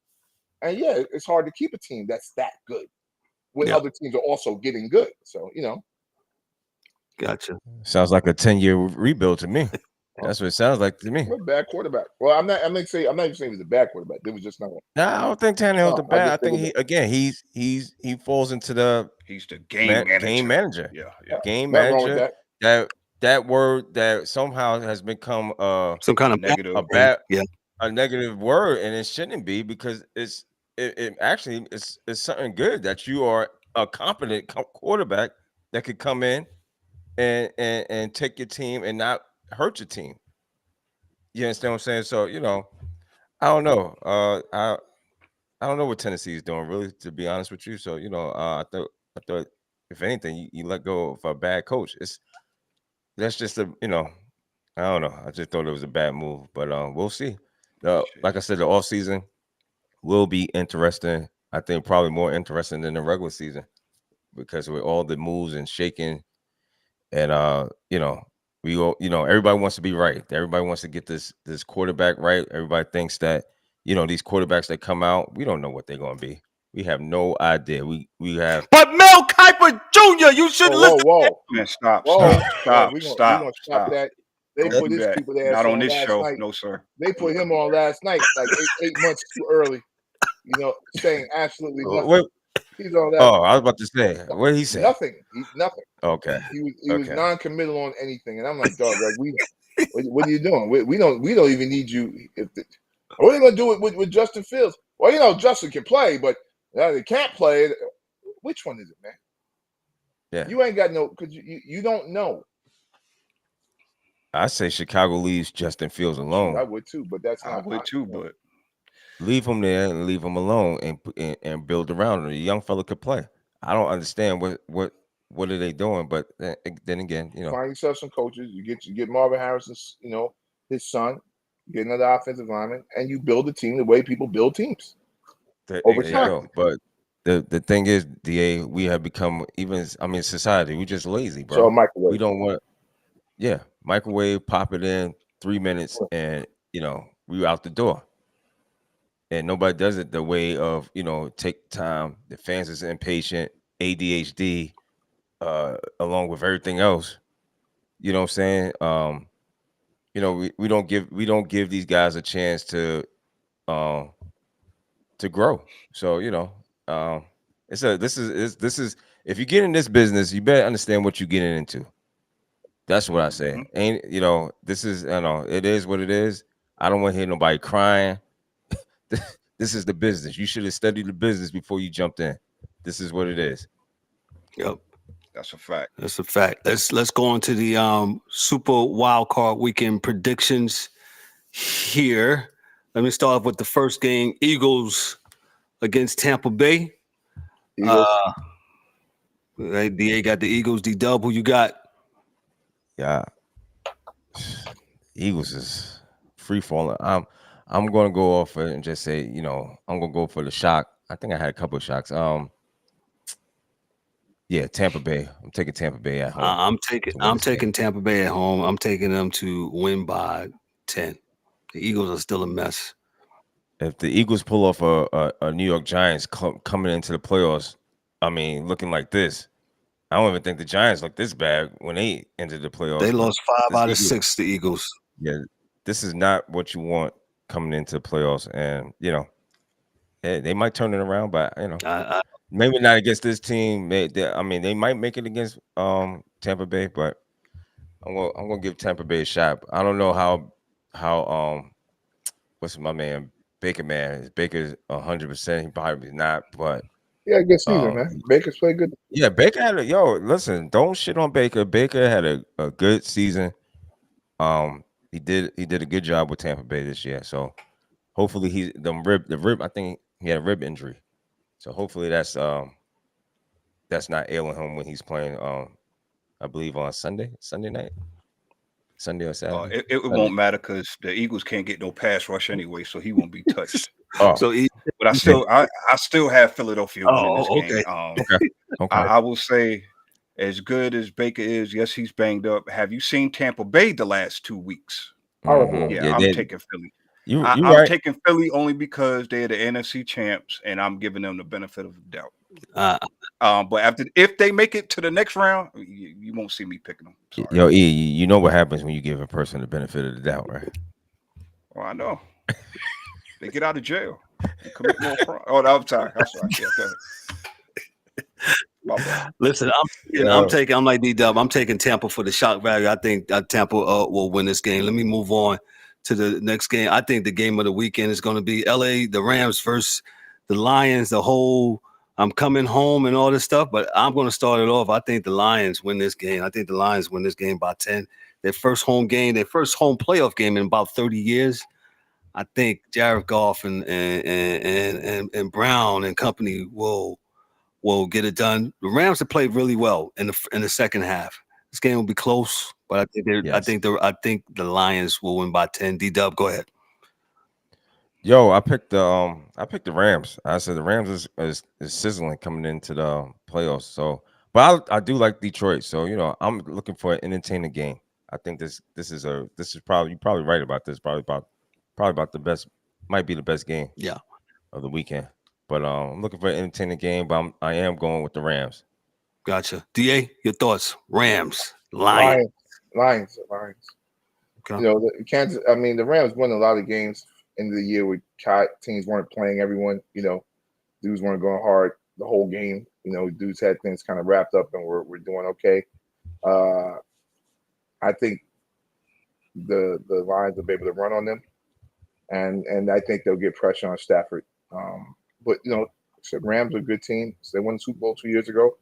S3: And yeah, it's hard to keep a team that's that good when other teams are also getting good. So,
S2: Gotcha.
S5: Sounds like a 10-year rebuild to me. That's what it sounds like to me.
S3: A bad quarterback. Well, I'm not even saying he was a bad quarterback. It was just not.
S5: Nah, I don't think Tannehill's the bad. I think he falls into the
S4: he's the game
S5: manager.
S4: Yeah.
S5: Game
S3: Nothing wrong with
S5: manager. That word that somehow has become
S2: some kind of
S4: negative,
S5: a negative word, and it shouldn't be, because it actually is something good that you are a competent quarterback that could come in and take your team and not hurt your team. You understand what I'm saying? So, I don't know. I don't know what Tennessee is doing, really, to be honest with you. So, I thought if anything, you let go of a bad coach. That's just I don't know. I just thought it was a bad move, but we'll see. Like I said, the off season will be interesting. I think probably more interesting than the regular season, because with all the moves and shaking, and everybody wants to be right. Everybody wants to get this quarterback right. Everybody thinks that these quarterbacks that come out, we don't know what they're going to be. We have no idea. We have.
S2: But Mel Kiper Jr., you should listen.
S3: Whoa.
S4: Man, stop.
S3: We're gonna stop that. They
S4: Don't
S3: put
S4: do
S3: his
S4: that.
S3: stupid ass
S4: Not on
S3: on
S4: this
S3: last
S4: show.
S3: night.
S4: No, sir.
S3: They put him on last night, like eight months too early. Saying absolutely nothing. He's on that.
S5: Oh, I was about to say, what did he say?
S3: Nothing. He's nothing.
S5: Okay.
S3: He was non-committal on anything, and I'm like, dog, what are you doing? We don't even need you. What are you gonna do with Justin Fields? Well, Justin can play, but they can't play. Which one is it, man?
S5: Yeah.
S3: You ain't got no, because you don't know.
S5: I say Chicago leaves Justin Fields alone.
S3: I would too, but that's not.
S4: I would too, but
S5: leave him there and leave him alone and build around him. The young fella could play. I don't understand what are they doing, but then again,
S3: find yourself some coaches. You get Marvin Harrison's, his son, get another offensive lineman, and you build a team the way people build teams.
S5: There you go. But the thing is, DA, we have become society. We just lazy, bro.
S3: So microwave.
S5: We don't want. Yeah, microwave, pop it in 3 minutes, and we out the door. And nobody does it the way of take time. The fans is impatient, ADHD, along with everything else. You know what I'm saying? We don't give these guys a chance to grow. So this is if you get in this business, you better understand what you're getting into. That's what I say. Ain't this is it is what it is. I don't want to hear nobody crying. This is the business. You should have studied the business before you jumped in. This is what it is.
S2: Yep.
S4: That's a fact.
S2: That's a fact. Let's go on to the Super Wild Card Weekend predictions here. Let me start off with the first game: Eagles against Tampa Bay. DA got the Eagles. D-Dub, who you got?
S5: Yeah, Eagles is free falling. I'm going to go off it and just say, I'm going to go for the shock. I think I had a couple of shocks. Yeah, Tampa Bay. I'm taking Tampa Bay at home.
S2: I'm taking Tampa Bay at home. I'm taking them to win by 10. The Eagles are still a mess.
S5: If the Eagles pull off a New York Giants coming into the playoffs, looking like this, I don't even think the Giants look this bad when they entered the playoffs.
S2: They lost 5 out of 6 to the Eagles.
S5: Yeah, this is not what you want coming into the playoffs, and they might turn it around, but maybe not against this team. They might make it against Tampa Bay, but I'm gonna give Tampa Bay a shot. I don't know how what's my man Baker, man? Is Baker's 100%? He probably not, but
S3: good season, man. Baker's played good.
S5: Yeah, Baker had listen, don't shit on Baker. Baker had a good season. He did a good job with Tampa Bay this year. So hopefully the rib. I think he had a rib injury. So hopefully that's not ailing him when he's playing. I believe on Sunday night, Sunday or Saturday.
S4: It won't matter because the Eagles can't get no pass rush anyway, so he won't be touched. But I still have Philadelphia winning this game.
S5: Okay.
S4: I will say, as good as Baker is, yes, he's banged up. Have you seen Tampa Bay the last 2 weeks?
S5: Mm-hmm.
S4: Yeah, I'm taking Philly. I'm
S5: right.
S4: taking Philly only because they're the NFC champs, and I'm giving them the benefit of the doubt. But if they make it to the next round, you won't see me picking them. Sorry.
S5: Yo, E, you know what happens when you give a person the benefit of the doubt, right?
S4: Well, I know. They get out of jail and commit more crime. Oh, no, I'm sorry. Yeah, go ahead.
S2: Listen, I'm like D-Dub. I'm taking Tampa for the shock value. I think Tampa will win this game. Let me move on to the next game. I think the game of the weekend is going to be LA, the Rams versus the Lions. The whole I'm coming home and all this stuff, but I'm going to start it off. I think the Lions win this game. I think the Lions win this game by 10. Their first home game, their first home playoff game in about 30 years. I think Jared Goff and Brown and company will get it done. The Rams have played really well in the second half. This game will be close, but I think the Lions will win by 10. D-Dub, go ahead.
S5: Yo, I picked the Rams. I said the Rams is sizzling coming into the playoffs. So, but I do like Detroit. So I'm looking for an entertaining game. I think this is probably, you're probably right about this. Probably about the best, might be the best game.
S2: Yeah.
S5: Of the weekend. But I'm looking for an entertaining game. But I am going with the Rams.
S2: Gotcha. DA, your thoughts? Rams, Lions.
S3: Okay. Kansas. I mean, the Rams won a lot of games end of the year where teams weren't playing everyone. Dudes weren't going hard the whole game. Dudes had things kind of wrapped up and we're doing okay. I think the Lions will be able to run on them, and I think they'll get pressure on Stafford. But Rams are a good team. So they won the Super Bowl 2 years ago.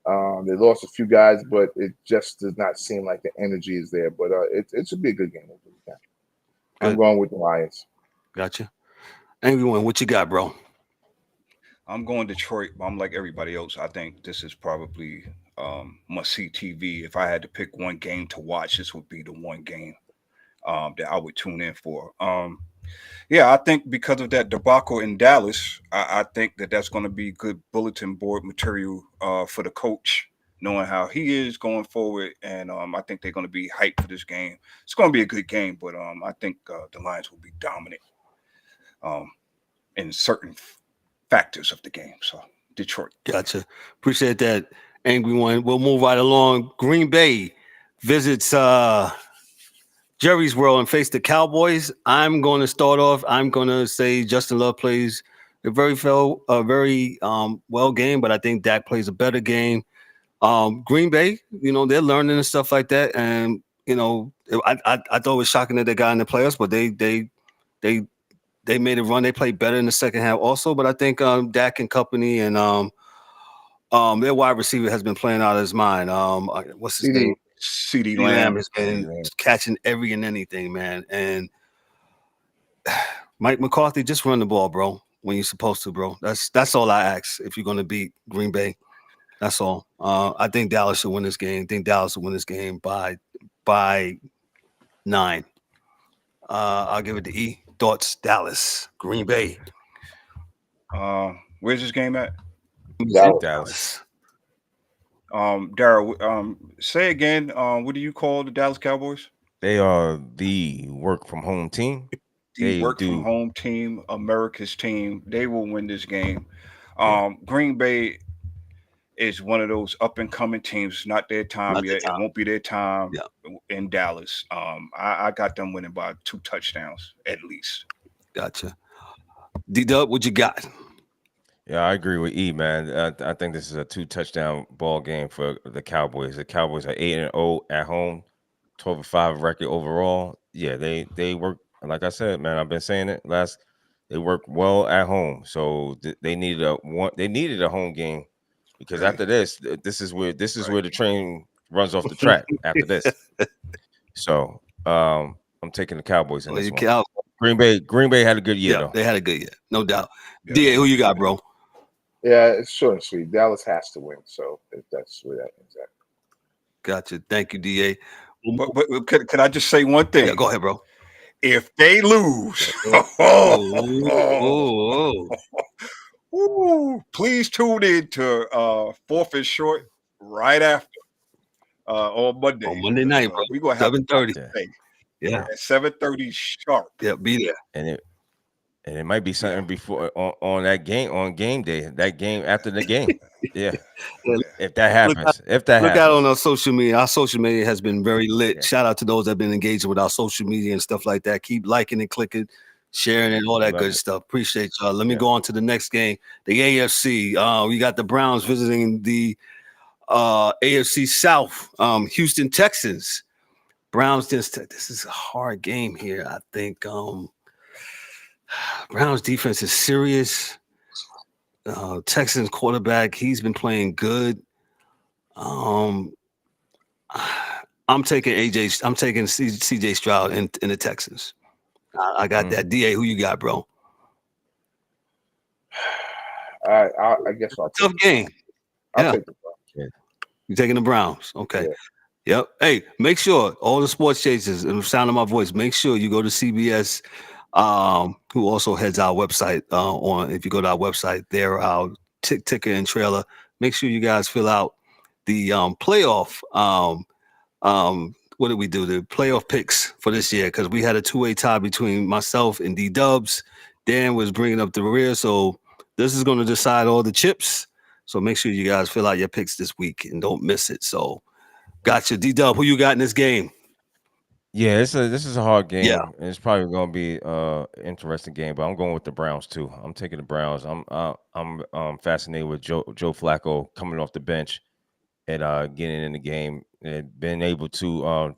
S3: They lost a few guys, but it just does not seem like the energy is there. But it should be a good game. I'm going with the Lions.
S2: Gotcha. Everyone, what you got, bro?
S4: I'm going Detroit, but I'm like everybody else. I think this is probably must-see TV. If I had to pick one game to watch, this would be the one game that I would tune in for. I think because of that debacle in Dallas, I think that's going to be good bulletin board material for the coach, knowing how he is going forward. And I think they're going to be hyped for this game. It's going to be a good game, but I think the Lions will be dominant in certain factors of the game. So Detroit.
S2: Gotcha. Appreciate that, Angry One. We'll move right along. Green Bay visits Jerry's World and face the Cowboys. I'm going to start off. I'm going to say Justin Love plays a very well game, but I think Dak plays a better game. Green Bay, they're learning and stuff like that, and I thought it was shocking that they got in the playoffs, but they made a run. They played better in the second half also, but I think Dak and company and their wide receiver has been playing out of his mind. What's his name?
S4: CeeDee Lamb
S2: has been catching every and anything, man. And Mike McCarthy, just run the ball, bro, when you're supposed to, bro. That's all I ask if you're going to beat Green Bay. That's all. I think Dallas should win this game. I think Dallas will win this game by 9. I'll give it to E. Thoughts, Dallas, Green Bay.
S4: Where's this game at?
S5: Dallas.
S4: Daryl, say again, what do you call the Dallas Cowboys?
S5: They are the work from home team.
S4: From home team, America's team. They will win this game. Green Bay is one of those up and coming teams. Not their time yet. It won't be their time in Dallas. I got them winning by 2 touchdowns at least.
S2: Gotcha. D-Dub, what you got?
S5: Yeah, I agree with E, man. I think this is a 2-touchdown ball game for the Cowboys. The Cowboys are 8-0 at home, 12-5 record overall. Yeah, they work, like I said, man. I've been saying it they work well at home. So they needed a home game because after this is where the train runs off the track after this. So I'm taking the Cowboys in this one. Green Bay had a good year, though.
S2: They had a good year, no doubt. Yeah. DA, who you got, bro?
S3: Yeah, it's short and sweet. Dallas has to win, so that's where that is at.
S2: Gotcha. Thank you, DA.
S4: But can I just say one thing?
S2: Yeah, go ahead, bro.
S4: If they lose, please tune in to Fourth and Short right after on Monday.
S2: On Monday night, bro.
S4: We're gonna have
S2: 7:30.
S4: Yeah, at 7:30 sharp.
S2: Yeah, be there.
S5: And And it might be something before on that game on game day, that game after the game. Yeah. If that happens. Look
S2: out on our social media. Our social media has been very lit.
S5: Yeah.
S2: Shout out to those that have been engaging with our social media and stuff like that. Keep liking and clicking, sharing and all that good stuff. Appreciate y'all. Let me go on to the next game. The AFC. We got the Browns visiting the AFC South. Houston Texans. Browns. This is a hard game here. I think Browns defense is serious. Texans quarterback, he's been playing good. I'm taking CJ Stroud in the Texans. I got that. DA, who you got, bro?
S3: I guess I'll
S2: tough game.
S3: I'll take the Browns.
S2: You taking the Browns? Okay. Yeah. Yep. Hey, make sure all the sports chasers and the sound of my voice, make sure you go to CBS. Who also heads our website if you go to our website there, our ticker and trailer, make sure you guys fill out the playoff. What did we do? The playoff picks for this year, because we had a 2-way tie between myself and D-Dubs. Dan was bringing up the rear, so this is going to decide all the chips. So make sure you guys fill out your picks this week and don't miss it. So gotcha. D-Dub, who you got in this game?
S5: Yeah, this is a hard game. Yeah. It's probably going to be an interesting game, but I'm going with the Browns too. I'm taking the Browns. I'm fascinated with Joe Flacco coming off the bench and getting in the game and being able to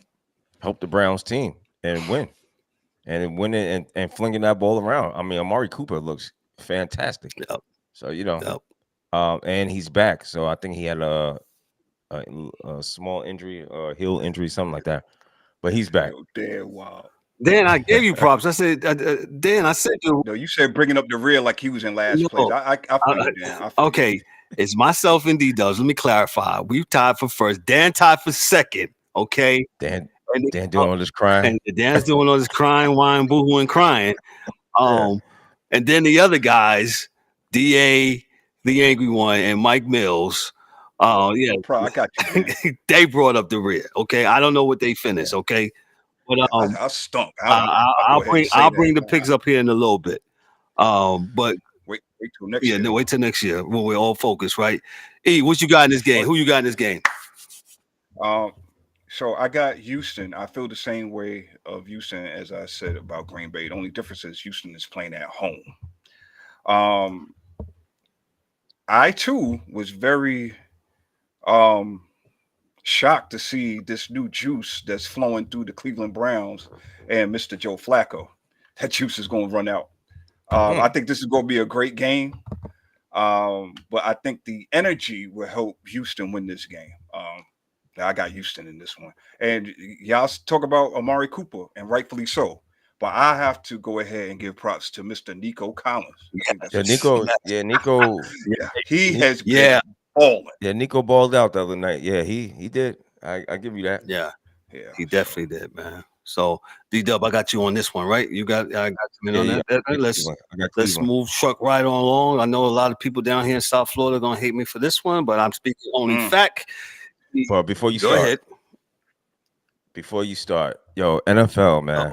S5: help the Browns team and win. And winning and flinging that ball around. I mean, Amari Cooper looks fantastic.
S2: Yep.
S5: So, and he's back. So I think he had a small injury or heel injury, something like that. But he's back.
S4: Damn, wow.
S2: Dan, I gave you props. I said, Dan, I said you.
S4: No, you said bringing up the rear like he was in last place. I feel you, Dan.
S2: Okay, it's myself and D-Dubs. Let me clarify. We tied for first. Dan tied for second. Okay.
S5: Dan doing all this crying.
S2: And Dan's doing all this crying, whining, boo-hooing, crying. And then the other guys, DA, the angry one, and Mike Mills. I
S4: got you.
S2: They brought up the rear. Okay, I don't know what they finished. Okay, but
S4: I'll stump.
S2: I'll bring the picks up here in a little bit. But
S4: wait till next year.
S2: No, wait till next year when we're all focused, right? E, what you got in this game? Who you got in this game?
S4: So I got Houston. I feel the same way of Houston as I said about Green Bay. The only difference is Houston is playing at home. I too was very shocked to see this new juice that's flowing through the Cleveland Browns and Mr. Joe Flacco. That juice is going to run out. I think this is going to be a great game. But I think the energy will help Houston win this game. I got Houston in this one. And y'all talk about Amari Cooper, and rightfully so. But I have to go ahead and give props to Mr. Nico Collins.
S5: Nico.
S4: He has been balling.
S5: Yeah, Nico balled out the other night. Yeah, he did. I give you that.
S2: Yeah, he definitely did, man. So D-Dub, I got you on this one, right? I got you on that. Let's move truck right on along. I know a lot of people down here in South Florida are gonna hate me for this one, but I'm speaking only fact.
S5: But before you
S2: go ahead.
S5: Before you start, yo, NFL, man.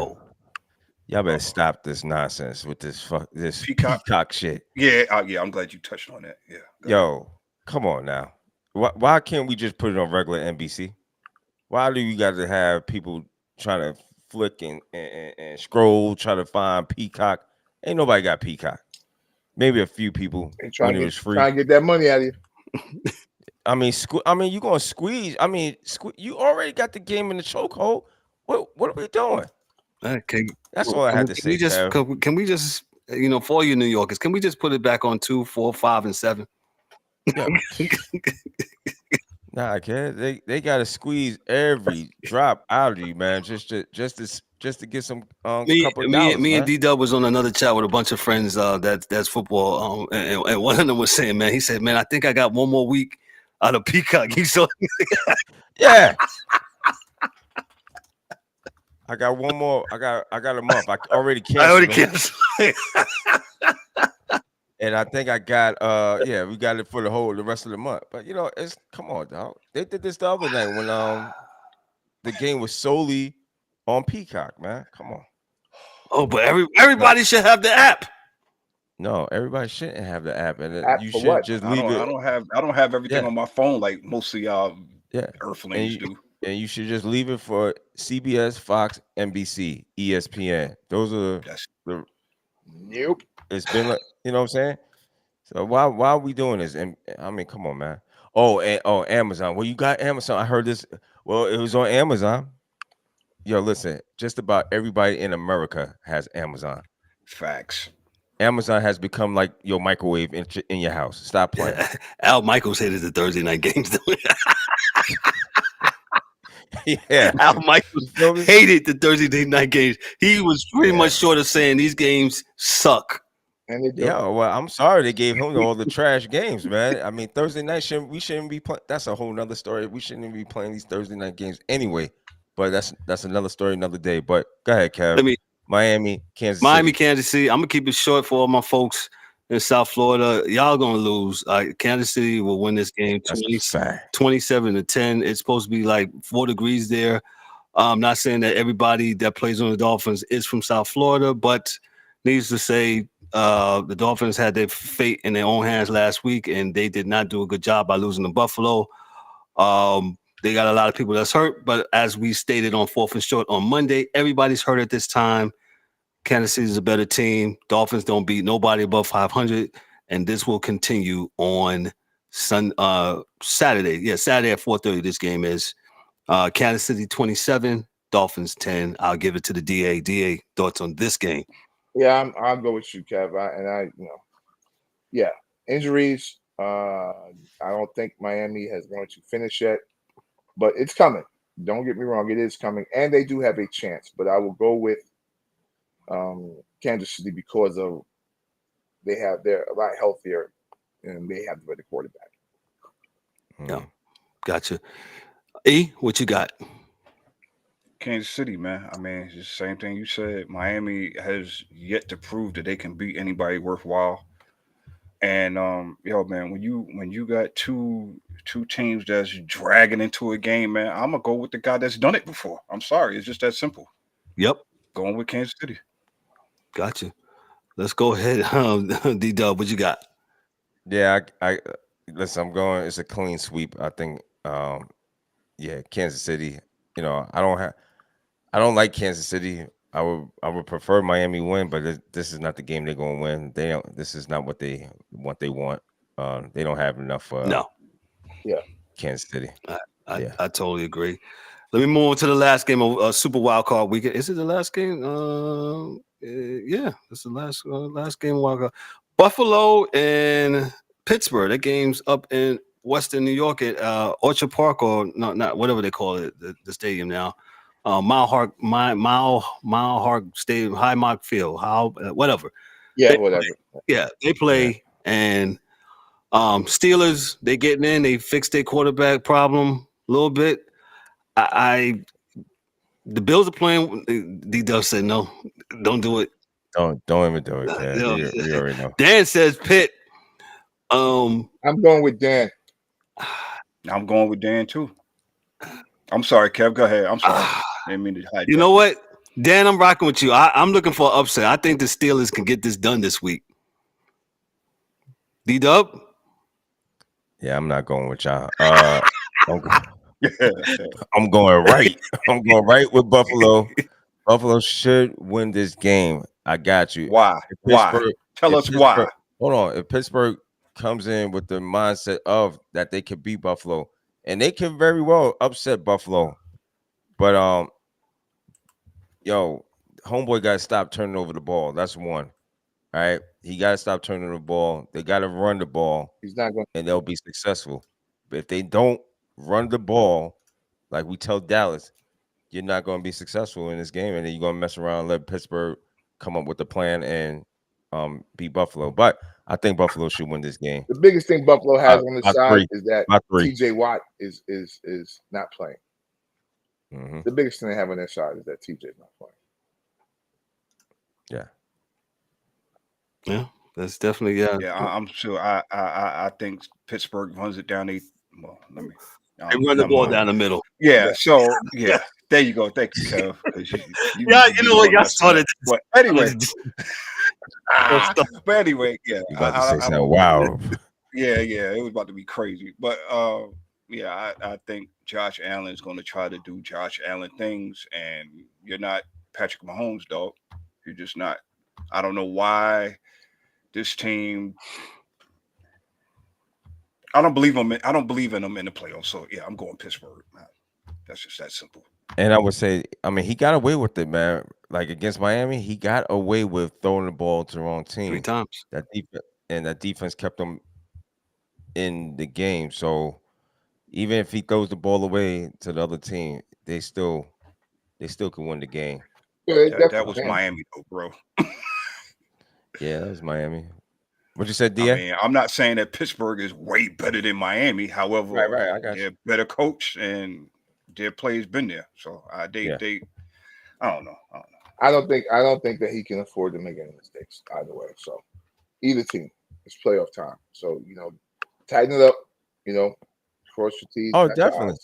S5: Y'all better stop this nonsense with this peacock shit.
S4: Yeah, I'm glad you touched on that. Yeah.
S5: Yo, come on now. Why can't we just put it on regular NBC? Why do you got to have people trying to flick and scroll, try to find Peacock? Ain't nobody got Peacock. Maybe a few people when it was free.
S3: Trying to get that money out of you.
S5: I mean, you gonna squeeze. I mean, you already got the game in the chokehold. What are we doing?
S2: Okay,
S5: that's all I had to say.
S2: Can we just, for all you New Yorkers, can we just put it back on 2, 4, 5, and 7?
S5: Yeah. Nah, kid, they gotta squeeze every drop out of you, man, just to get some couple dollars.
S2: Me and D-Dub was on another chat with a bunch of friends that's football, and one of them was saying, man, he said, man, I think I got one more week out of Peacock. He saw,
S5: yeah. I got one more. I got a month. I already canceled. And I think I got we got it for the rest of the month. But it's come on, dog. They did this the other night when the game was solely on Peacock, man. Come on.
S2: Oh, but everybody should have the app.
S5: No, everybody shouldn't have the app, and
S3: App
S5: you
S3: for
S5: should
S3: what?
S5: just
S4: I
S5: leave
S4: don't.
S5: it.
S4: I don't have everything
S5: Yeah.
S4: on my phone like most of y'all
S5: Yeah,
S4: earthlings do.
S5: and you should just leave it for CBS, Fox, NBC, ESPN. Those are
S4: That's
S5: the.
S3: Nope.
S5: It's been like, you know what I'm saying. So why are we doing this? And I mean, come on, man. Oh, Amazon. Well, you got Amazon. I heard this. Well, it was on Amazon. Yo, listen. Just about everybody in America has Amazon.
S4: facts.
S5: Amazon has become like your microwave in your house. Stop playing.
S2: Al Michaels hated the Thursday night games.
S5: Yeah.
S2: Al Michaels
S5: You feel me?
S2: hated the Thursday night games. He was pretty
S5: Yeah.
S2: much short of saying these games suck.
S3: And they do.
S5: Yeah, well, I'm sorry they gave him all the trash games, man. I mean, Thursday night we shouldn't be playing. That's a whole nother story. We shouldn't even be playing these Thursday night games anyway. But that's another story, another day. But go ahead, Kev.
S2: Let me
S5: Miami, Kansas
S2: Miami,
S5: City.
S2: Kansas City. I'm gonna keep it short for all my folks in South Florida. Y'all gonna lose. Kansas City will win this game 27-10. It's supposed to be like 4 degrees there. I'm not saying that everybody that plays on the Dolphins is from South Florida, but needs to say the Dolphins had their fate in their own hands last week, and they did not do a good job by losing to Buffalo. They got a lot of people that's hurt, but as we stated on 4th and Short on Monday, everybody's hurt at this time. Kansas City is a better team. Dolphins don't beat nobody above 500, and this will continue on Saturday. Yeah, Saturday at 4:30. This game is Kansas City 27, Dolphins 10. I'll give it to the DA. DA, thoughts on this game?
S3: Yeah, I'll go with you, Kev. Injuries. I don't think Miami has going to finish yet, but it's coming. Don't get me wrong, it is coming, and they do have a chance. But I will go with Kansas City because of they're a lot healthier and they have the better quarterback.
S2: Yeah, gotcha. E, what you got?
S4: Kansas City, man. I mean, it's the same thing you said. Miami has yet to prove that they can beat anybody worthwhile. And yo, man, when you got two teams that's dragging into a game, man, I'm gonna go with the guy that's done it before. I'm sorry, it's just that simple.
S2: Yep,
S4: Going with Kansas City.
S2: gotcha. Let's go ahead. D-Dub, what you got?
S5: Yeah, I listen. I'm going. It's a clean sweep. I think. Kansas City. You know, I don't like Kansas City. I would prefer Miami win, but this is not the game they're going to win. They don't. This is not what they want. They don't have enough.
S2: No.
S3: Yeah.
S5: Kansas City.
S2: I totally agree. Let me move on to the last game of Super Wild Card Weekend. Is it the last game? Yeah, it's the last game of Wild Card. Buffalo and Pittsburgh. That game's up in Western New York at Orchard Park, or not whatever they call it, the stadium now. Mile Hard Stadium, Highmark Field, whatever.
S3: Yeah,
S2: They
S3: whatever.
S2: they play, and Steelers, they getting in, they fixed their quarterback problem a little bit. The Bills are playing. D-Dub said no, don't do it.
S5: Don't even do it, Kev. We already know.
S2: Dan says Pitt.
S3: I'm going with Dan.
S4: I'm going with Dan too. I'm sorry, Kev. Go ahead. I'm sorry. I didn't mean to hide.
S2: You know what, Dan? I'm rocking with you. I'm looking for an upset. I think the Steelers can get this done this week. D-Dub?
S5: Yeah, I'm not going with y'all. I'm going right. I'm going right with Buffalo. Buffalo should win this game. I got you.
S4: Why? Why? Tell us why.
S5: Hold on. If Pittsburgh comes in with the mindset of that they could beat Buffalo, and they can very well upset Buffalo, but homeboy got to stop turning over the ball. That's one. All right, he got to stop turning the ball. They got to run the ball.
S3: He's not going,
S5: and they'll be successful. But if they don't run the ball, like we tell Dallas, you're not going to be successful in this game, and then you're going to mess around and let Pittsburgh come up with a plan and beat Buffalo. But I think Buffalo should win this game.
S3: the biggest thing Buffalo has on the side is that
S5: three.
S3: TJ Watt is not playing.
S5: Mm-hmm.
S3: The biggest thing they have on their side is that TJ is not playing.
S2: Yeah, that's definitely
S4: Yeah, I'm sure. I think Pittsburgh runs it down. They
S2: run the ball down the middle.
S4: Yeah. So there you go. Thank you, Kev.
S2: You know what? Y'all started.
S4: But anyway, But anyway, yeah.
S5: You about to say something wild.
S4: Yeah, it was about to be crazy. But yeah, I think Josh Allen is going to try to do Josh Allen things, and you're not Patrick Mahomes, dog. You're just not. I don't know why this team. I don't believe in them in the playoffs. So yeah, I'm going Pittsburgh. Man. That's just that simple.
S5: And I would say, I mean, he got away with it, man. Like against Miami, he got away with throwing the ball to the wrong team
S2: 3 times.
S5: That defense kept him in the game. So even if he throws the ball away to the other team, they still can win the game.
S3: Yeah,
S4: that was Miami, though, bro.
S5: Yeah, that was Miami. What you said,
S4: I mean, I'm not saying that Pittsburgh is way better than Miami. However,
S5: right, I got
S4: they're better coach and their play's been there. So they I don't know.
S3: I don't think that he can afford to make any mistakes either way. So either team, it's playoff time. So tighten it up. Cross your T's.
S5: Oh, definitely.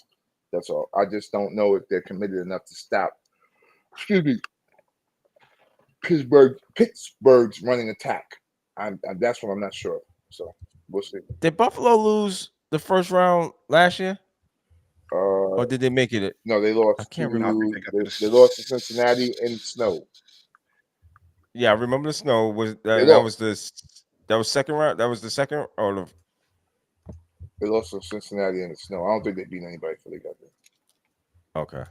S3: That's all. I just don't know if they're committed enough to stop. Excuse me. Pittsburgh's running attack. That's what I'm not sure of. So we'll see.
S5: Did Buffalo lose the first round last year? Or did they make it?
S3: No, they lost.
S5: I can't remember.
S3: They lost to Cincinnati in snow.
S5: Yeah, I remember the snow. That was second round. That was the second or the.
S3: They lost to Cincinnati in the snow. I don't think they beat anybody before they got there.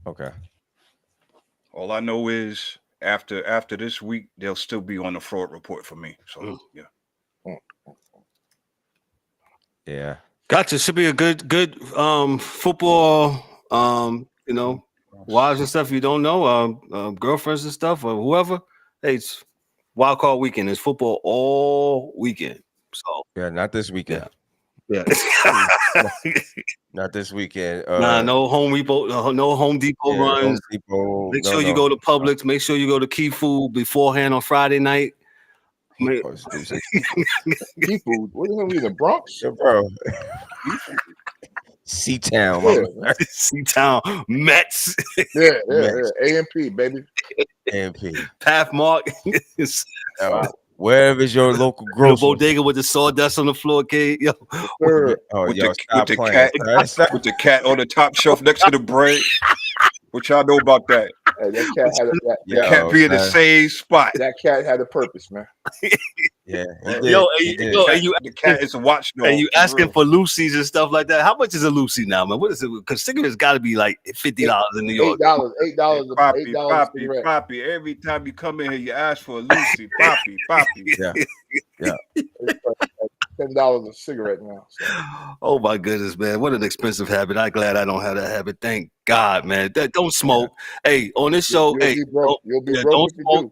S5: Okay.
S4: All I know is after this week, they'll still be on the fraud report for me. So
S5: yeah.
S2: Gotcha. Should be a good football. Wives and stuff you don't know, girlfriends and stuff or whoever. Hey, it's wild card weekend. It's football all weekend. So
S5: yeah, not this weekend.
S2: Yeah.
S5: Not this weekend.
S2: No Home Depot. No Home Depot runs.
S5: Home Depot,
S2: Make sure you go to Publix. Make sure you go to Key Food beforehand on Friday night.
S3: Key Food? What the hell? We in the Bronx,
S5: bro? C-Town,
S2: C-Town Mets.
S3: Yeah. AMP, baby.
S5: AMP.
S2: Pathmark.
S5: Wherever's your local grocery.
S2: Bodega with the sawdust on the floor, Cade. Yo.
S4: With the cat on the top shelf next to the bread. What y'all know about that?
S3: Hey, that
S4: cat be in the same spot.
S3: That cat had a purpose, man.
S5: Yeah.
S4: The cat is a watchdog.
S2: And you asking for Lucy's and stuff like that. How much is a Lucy now, man? What is it? Because cigarettes got to be like $50 in New York.
S3: $8.
S4: Poppy. Every time you come in here, you ask for a Lucy. Poppy.
S5: Yeah.
S3: $10 a cigarette now. So.
S2: Oh my goodness, man! What an expensive habit. I'm glad I don't have that habit. Thank God, man. Don't smoke. Hey, on this show,
S3: you'll be broke if you do.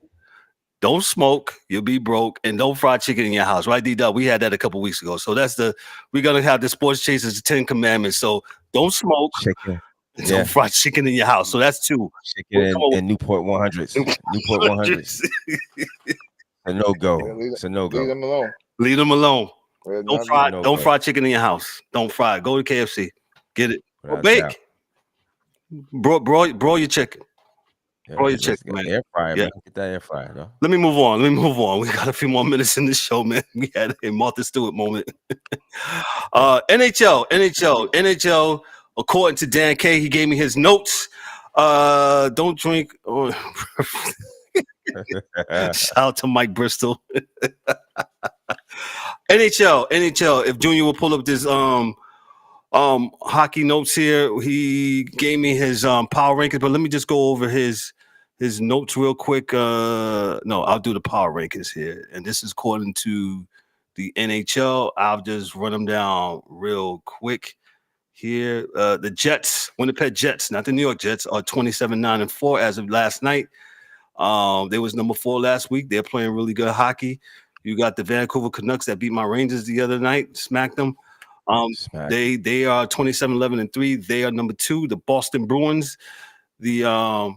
S2: Don't smoke. You'll be broke, and don't fry chicken in your house, right, D-Dub? We had that a couple weeks ago. So we're gonna have the Sports Chasers 10 Commandments. So don't smoke.
S5: Chicken.
S2: Don't fry chicken in your house. So that's 2.
S5: Chicken and Newport 100s. Newport 100s. A no-go. It's a no-go.
S3: Leave them alone.
S2: Don't fry chicken in your house. Don't fry it. Go to KFC. Get it. Or bake. Broil your chicken. Broil your chicken, man.
S5: Air fryer, man. Get that air fryer, though.
S2: Let me move on. We got a few more minutes in the show, man. We had a Martha Stewart moment. NHL. According to Dan K, he gave me his notes. Don't drink. Shout out to Mike Bristol. NHL. If Junior will pull up this hockey notes here, he gave me his power rankings. But let me just go over his notes real quick. No, I'll do the power rankings here, and this is according to the NHL. I'll just run them down real quick here. The Jets, Winnipeg Jets, not the New York Jets, are 27-9-4 as of last night. They was number 4 last week. They're playing really good hockey. You got the Vancouver Canucks that beat my Rangers the other night, smacked them. They are 27-11-3. They are number 2. The Boston Bruins, the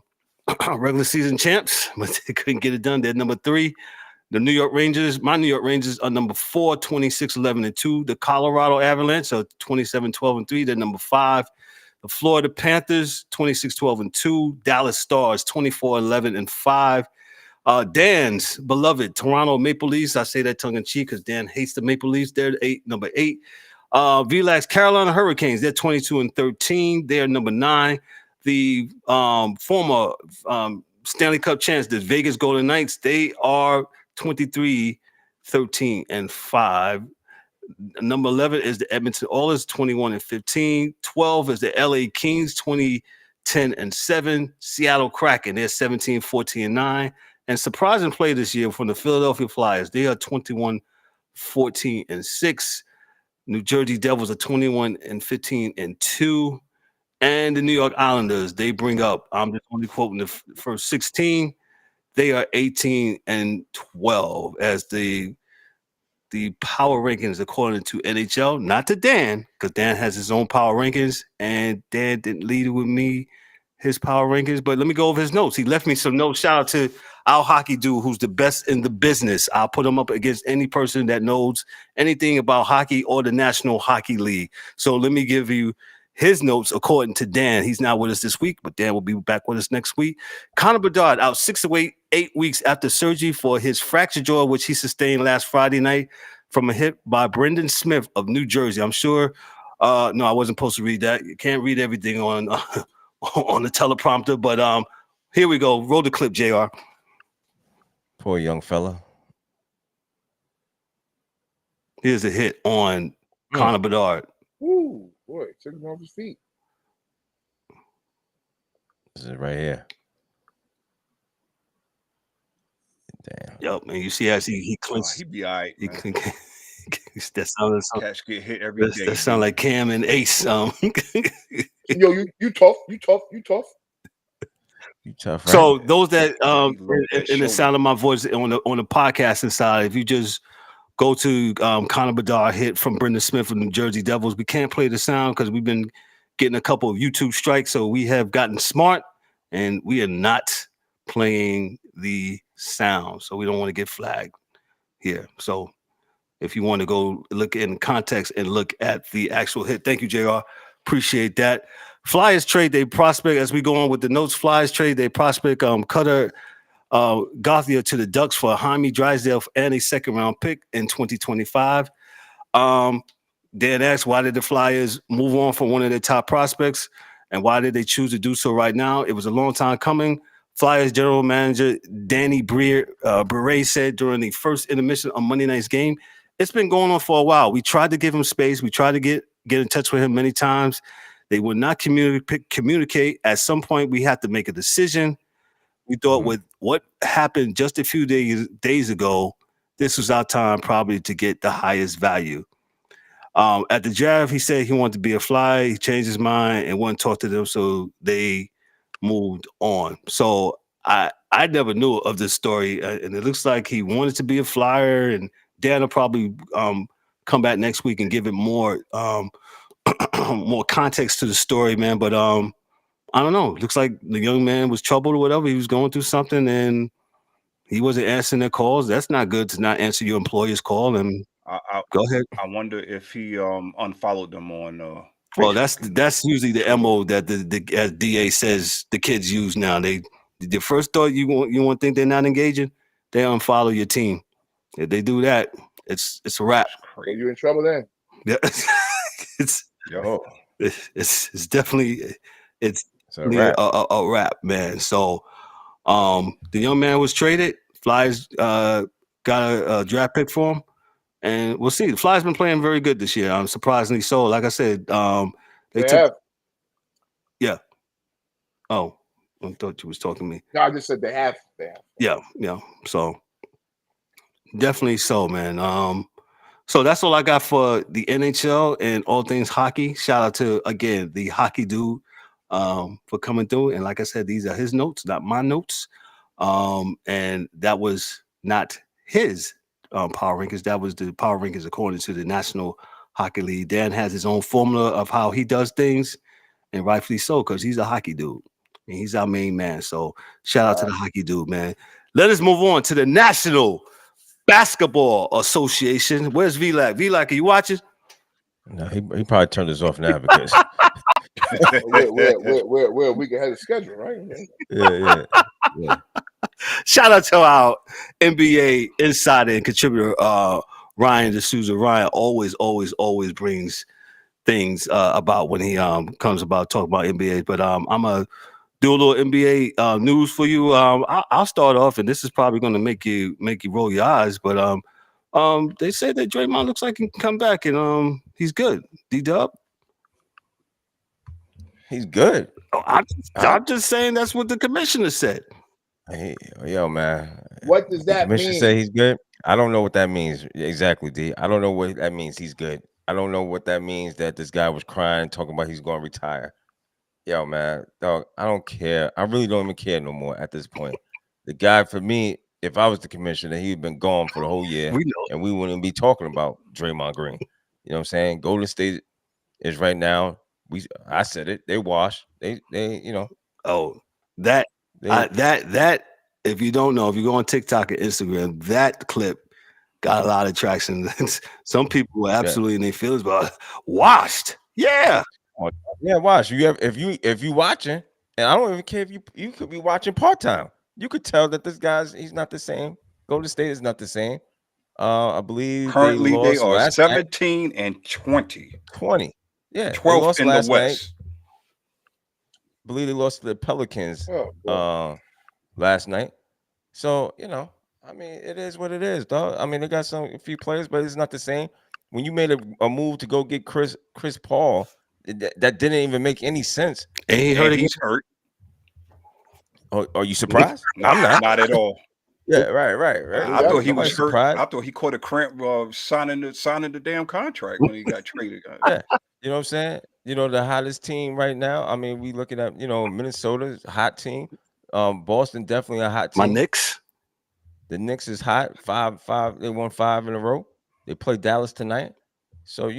S2: regular season champs, but they couldn't get it done. They're number 3. The New York Rangers, my New York Rangers are number 4, 26-11-2. The Colorado Avalanche are 27-12-3. They're number 5. The Florida Panthers, 26-12-2. Dallas Stars, 24-11-5. Dan's beloved Toronto Maple Leafs. I say that tongue in cheek because Dan hates the Maple Leafs. They're number 8. VLAX Carolina Hurricanes. They're 22-13. They're number 9. The former Stanley Cup champs, the Vegas Golden Knights, they are 23-13-5. Number 11 is the Edmonton Oilers, 21-15. 12 is the LA Kings, 20-10-7. Seattle Kraken, they're 17-14-9. And surprising play this year from the Philadelphia Flyers, they are 21-14-6. New Jersey Devils are 21-15-2. And the New York Islanders, they bring up, I'm just only quoting the first 16. They are 18-12 as the power rankings according to NHL, not to Dan, because Dan has his own power rankings, and Dan didn't lead it with me, his power rankings. But let me go over his notes. He left me some notes. Shout out to our hockey dude, who's the best in the business. I'll put him up against any person that knows anything about hockey or the National Hockey League. So let me give you his notes according to Dan. He's not with us this week, but Dan will be back with us next week. Connor Bedard out 6 to 8 weeks after surgery for his fractured jaw, which he sustained last Friday night from a hit by Brendan Smith of New Jersey. I'm sure. No, I wasn't supposed to read that. You can't read everything on the teleprompter, but here we go. Roll the clip, JR.
S5: Poor young fella.
S2: Here's a hit on Connor Bedard.
S3: Ooh, boy, took him off his feet.
S5: This is right here. Damn.
S2: Yep, and you see as he clinches.
S4: He be all right.
S2: That sounds
S4: Catch get hit every day.
S2: That sound like Cam and Ace.
S3: Yo, you tough.
S5: You tough, right?
S2: So those that in the sound of my voice on the podcasting side, if you just go to Connor Bedard hit from Brendan Smith of New Jersey Devils, we can't play the sound because we've been getting a couple of YouTube strikes. So we have gotten smart and we are not playing the sound. So we don't want to get flagged here. So if you want to go look in context and look at the actual hit. Thank you, JR. Appreciate that. Flyers trade they prospect as we go on with the notes. Flyers trade they prospect Cutter Gauthier to the Ducks for Jaime Drysdale and a second-round pick in 2025. Dan asked, why did the Flyers move on from one of their top prospects, and why did they choose to do so right now? It was a long time coming. Flyers general manager Danny Bure said during the first intermission on Monday night's game, it's been going on for a while. We tried to give him space. We tried to get in touch with him many times. They would not communicate. At some point, we had to make a decision. We thought with what happened just a few days ago, this was our time probably to get the highest value. At the draft, he said he wanted to be a Flyer. He changed his mind and wouldn't talk to them, so they moved on. So I never knew of this story, and it looks like he wanted to be a Flyer, and Dan will probably come back next week and give it more more context to the story, man. But I don't know. Looks like the young man was troubled or whatever. He was going through something, and he wasn't answering their calls. That's not good to not answer your employer's call. And go ahead.
S4: I wonder if he unfollowed them on.
S2: Well, that's usually the MO that the DA says the kids use now. The first thought you want to think they're not engaging, they unfollow your team. If they do that, it's a wrap.
S3: Well, you're in trouble then.
S2: Yeah, it's definitely it's a wrap, man. So the young man was traded. Flyers got a draft pick for him, and we'll see. The Flyers been playing very good this year. Surprisingly so. Like I said, they took. Yeah. Oh, I thought you was talking to me.
S3: No, I just said they have.
S2: Yeah. So definitely so, man. So that's all I got for the NHL and all things hockey. Shout out to, again, the hockey dude for coming through. And like I said, these are his notes, not my notes. And that was not his power rankings. That was the power rankings according to the National Hockey League. Dan has his own formula of how he does things, and rightfully so, because he's a hockey dude. And he's our main man. So shout out to the hockey dude, man. Let us move on to the National Basketball Association. Where's VLAC? VLAC, are you watching?
S5: No, he probably turned this off now because
S3: we're a week ahead of schedule, right?
S5: Yeah.
S2: Shout out to our NBA insider and contributor, Ryan D'Souza. Ryan always brings things about when he comes about talking about NBA. But I'm gonna do a little NBA news for you. I'll start off, and this is probably going to make you roll your eyes. But they say that Draymond looks like he can come back, and he's good. D-Dub.
S5: He's good.
S2: I'm just saying that's what the commissioner said.
S5: Hey, yo, man.
S3: What does that
S5: commissioner
S3: mean?
S5: say he's good? I don't know what that means exactly, D. I don't know what that means. He's good. I don't know what that means that this guy was crying, talking about he's going to retire. Yo, man, dog, I don't care. I really don't even care no more at this point. The guy, for me, if I was the commissioner, he'd been gone for the whole year, and we wouldn't be talking about Draymond Green. You know what I'm saying? Golden State is right now. I said it. They wash. They you know.
S2: Oh, that if you don't know, if you go on TikTok and Instagram, that clip got a lot of traction. Some people were absolutely in their feelings about washed. Yeah.
S5: Yeah, watch. If you watching, and I don't even care if you could be watching part-time. You could tell that this he's not the same. Golden State is not the same. I believe
S4: currently they are 17
S5: night.
S4: and 20.
S5: 20. Yeah.
S4: 12th in the West.
S5: Night. I believe they lost to the Pelicans last night. So, you know, I mean, it is what it is, dog. I mean, they got a few players, but it's not the same. When you made a move to go get Chris Paul, that didn't even make any sense.
S2: And he's
S4: hurt.
S5: Oh, are you surprised? I'm
S4: not at all.
S5: Yeah, right.
S4: I thought he was hurt. I thought he caught a cramp signing the damn contract when he got traded.
S5: Yeah. You know what I'm saying? You know, the hottest team right now. I mean, we looking at, Minnesota's a hot team. Boston definitely a hot team.
S2: My Knicks.
S5: The Knicks is hot. 5. They won 5 in a row. They play Dallas tonight. So,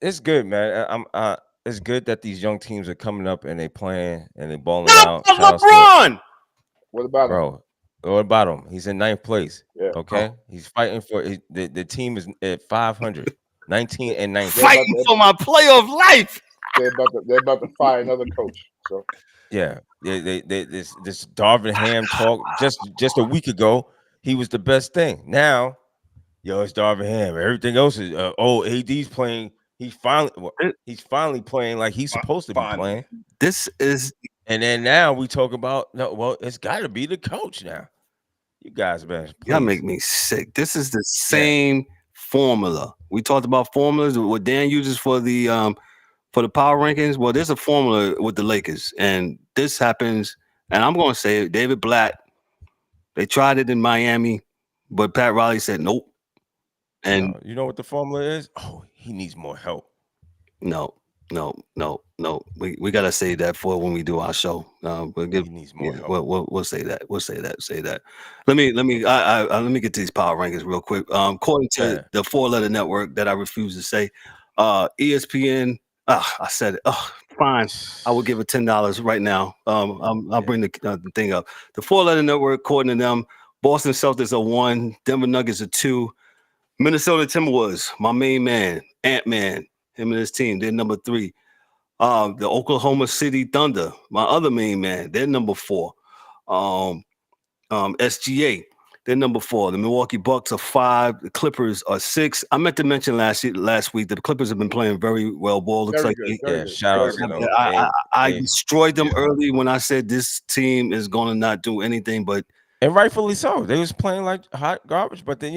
S5: it's good, man. It's good that these young teams are coming up and they playing and they balling out.
S2: LeBron.
S3: What about him?
S5: Bro, what about him? He's in 9th place.
S3: Yeah.
S5: Okay. He's fighting for the team is at 500, 19 and 19.
S2: Fighting for my playoff life.
S3: They're about to fire another coach. So
S5: yeah, this Darvin Ham talk just a week ago, he was the best thing. Now, it's Darvin Ham. Everything else is AD's playing. He's finally playing like he's supposed to be playing.
S2: This is,
S5: and then now we talk about it's got to be the coach now. You guys, man,
S2: y'all make me sick. This is the same formula. We talked about formulas. What Dan uses for the power rankings. Well, there's a formula with the Lakers, and this happens. And I'm going to say it. David Blatt. They tried it in Miami, but Pat Riley said nope. And
S5: you know what the formula is? Oh, he needs more help.
S2: No. We gotta say that for when we do our show. He
S5: needs more help.
S2: We'll say that. Say that. Let me get to these power rankings real quick. According to the 4-letter network that I refuse to say, ESPN. I said it. Fine. I will give it $10 right now. I'll bring the thing up. The 4-letter network, according to them, Boston Celtics are 1, Denver Nuggets are 2. Minnesota Timberwolves, my main man, Ant-Man, him and his team, they're number 3. The Oklahoma City Thunder, my other main man, they're number 4. SGA, they're number 4. The Milwaukee Bucks are 5. The Clippers are 6. I meant to mention last week that the Clippers have been playing very well ball. Looks like
S5: shout out to them.
S2: I destroyed them early when I said this team is going to not do anything,
S5: and rightfully so. They was playing like hot garbage, but then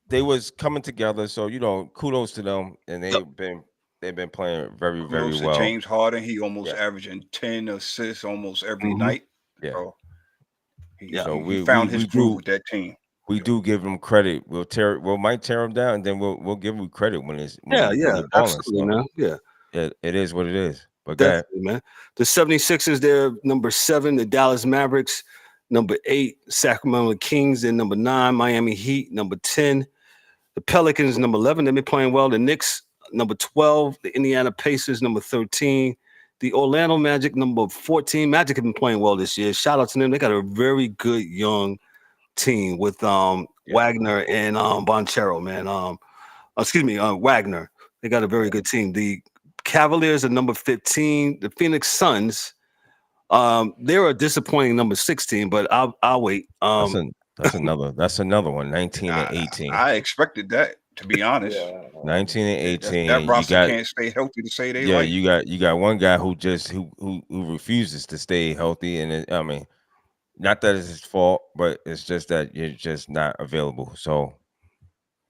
S5: they was coming together, so kudos to them, and they've been playing very, very well.
S4: James Harden, he almost averaging 10 assists almost every night.
S5: Yeah,
S4: so
S5: we
S4: found his groove with that team.
S5: We do give him credit. We might tear him down, and then we'll give him credit when it's
S2: absolutely, man. Yeah,
S5: it is what it is. But
S2: definitely, man. The 76ers, they're number 7. The Dallas Mavericks, number 8. Sacramento Kings, they're number 9. Miami Heat, number 10. The Pelicans, number 11, they've been playing well. The Knicks, number 12. The Indiana Pacers, number 13. The Orlando Magic, number 14. Magic have been playing well this year. Shout out to them. They got a very good young team with Wagner and Bonchero, man. Wagner. They got a very good team. The Cavaliers are number 15. The Phoenix Suns They're a disappointing number 16, but I'll wait.
S5: That's another one. 19 and 18.
S4: I expected that, to be honest.
S3: Yeah.
S5: 19 and 18.
S4: That roster
S5: you got,
S4: can't stay healthy to say they
S5: yeah,
S4: right.
S5: you got one guy who refuses to stay healthy, and I mean, not that it's his fault, but it's just that you're just not available. So,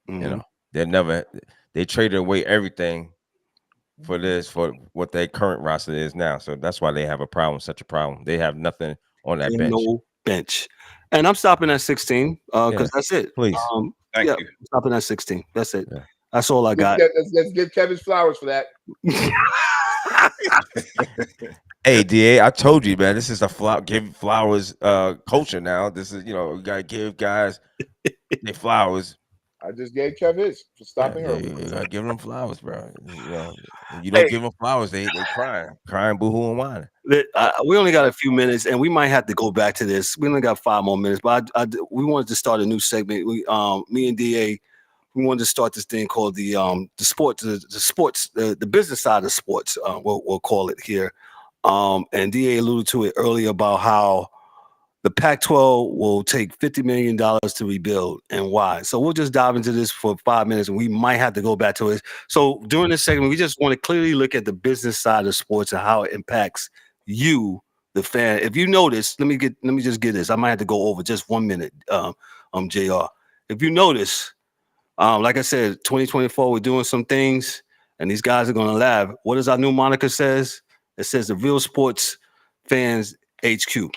S5: you know, they traded away everything for what their current roster is now. So that's why they have such a problem. They have nothing on that bench.
S2: No bench. And I'm stopping at 16 because that's it.
S5: Please.
S4: Thank you.
S2: I'm stopping at 16. That's it.
S5: Yeah.
S2: That's all I got.
S3: Let's give Kevin's flowers for that.
S5: Hey, DA, I told you, man, this is a give flowers culture now. This is, we got to give guys their flowers.
S3: I just gave Kev his for stopping early.
S5: You got to give them flowers, bro. You don't give them flowers, they crying, boo-hoo, and whining.
S2: We only got a few minutes, and we might have to go back to this. We only got 5 more minutes, but we wanted to start a new segment. Me and DA, we wanted to start this thing called the business side of sports. We'll call it here. And DA alluded to it earlier about how the Pac-12 will take $50 million to rebuild and why. So we'll just dive into this for 5 minutes, and we might have to go back to it. So during this segment, we just want to clearly look at the business side of sports and how it impacts you, the fan. If you notice, let me just get this. I might have to go over just 1 minute, JR. If you notice, like I said, 2024, we're doing some things, and these guys are going to laugh. What does our new moniker says? It says the Real Sports Fans HQ,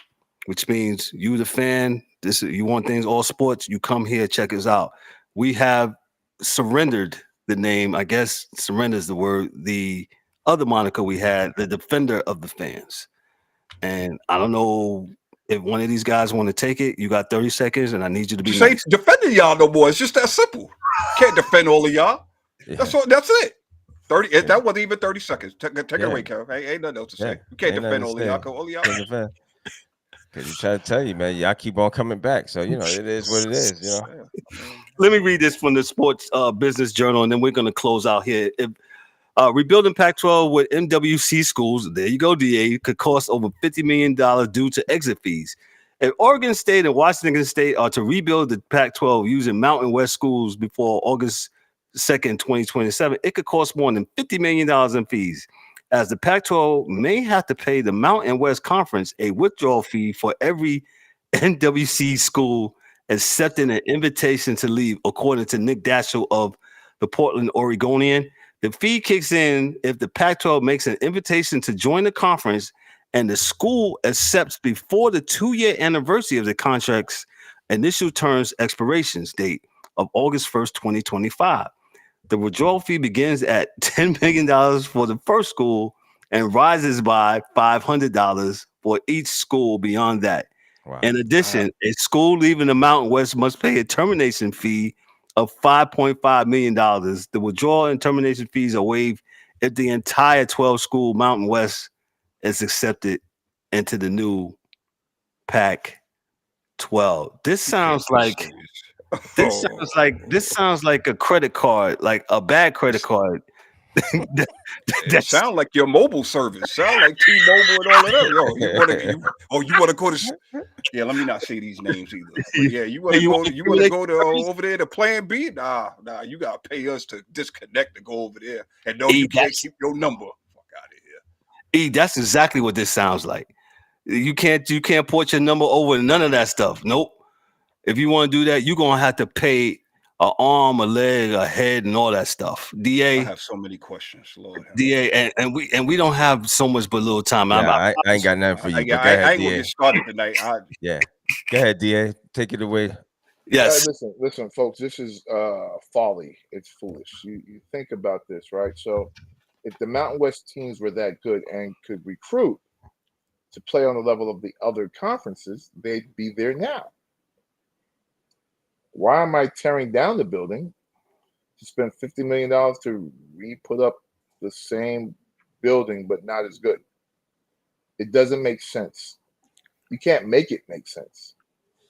S2: which means you, the fan, you want things all sports, you come here, check us out. We have surrendered the name, I guess surrender is the word, the other moniker we had, the Defender of the Fans. And I don't know if one of these guys want to take it. You got 30 seconds, and I need you to be
S4: Just ain't
S2: nice.
S4: defending y'all no more. It's just that simple. Can't defend all of y'all. That's all. That's it. 30. That wasn't even 30 seconds. Take it away, Carol. Ain't nothing else to say. You can't defend all of y'all. All of y'all.
S5: Because you try to tell you, man, y'all keep on coming back. So, it is what it is,
S2: Let me read this from the Sports Business Journal, and then we're going to close out here. Rebuilding Pac-12 with MWC schools, there you go, DA, could cost over $50 million due to exit fees. If Oregon State and Washington State are to rebuild the Pac-12 using Mountain West schools before August 2nd, 2027, it could cost more than $50 million in fees, as the Pac-12 may have to pay the Mountain West Conference a withdrawal fee for every NWC school accepting an invitation to leave, according to Nick Daschel of the Portland Oregonian. The fee kicks in if the Pac-12 makes an invitation to join the conference and the school accepts before the 2-year anniversary of the contract's initial terms expirations date of August 1st, 2025. The withdrawal fee begins at $10 million for the first school and rises by $500 for each school beyond that. Wow. In addition, a school leaving the Mountain West must pay a termination fee of $5.5 million. The withdrawal and termination fees are waived if the entire 12-school Mountain West is accepted into the new Pac-12. This sounds like this sounds like a credit card, like a bad credit card.
S4: That sound like your mobile service. Sound like T-Mobile and all of that. You want to go to? Yeah, let me not say these names either. But yeah, you want to go? You want to go to over there to Plan B? Nah. You got to pay us to disconnect to go over there. And no, you can't keep your number. Fuck out of here.
S2: That's exactly what this sounds like. You can't port your number over none of that stuff. Nope. If you want to do that, you're gonna have to pay an arm, a leg, a head, and all that stuff. DA,
S4: I have so many questions, Lord.
S2: DA, and we don't have so much but little time.
S5: Yeah, I ain't got nothing for you.
S4: I ain't gonna get started tonight.
S5: Yeah, go ahead, DA. Take it away.
S2: Yes.
S3: Listen, folks. This is folly. It's foolish. You think about this, right? So, if the Mountain West teams were that good and could recruit to play on the level of the other conferences, they'd be there now. Why am I tearing down the building to spend $50 million to re-put up the same building but not as good? It doesn't make sense. You can't make it make sense.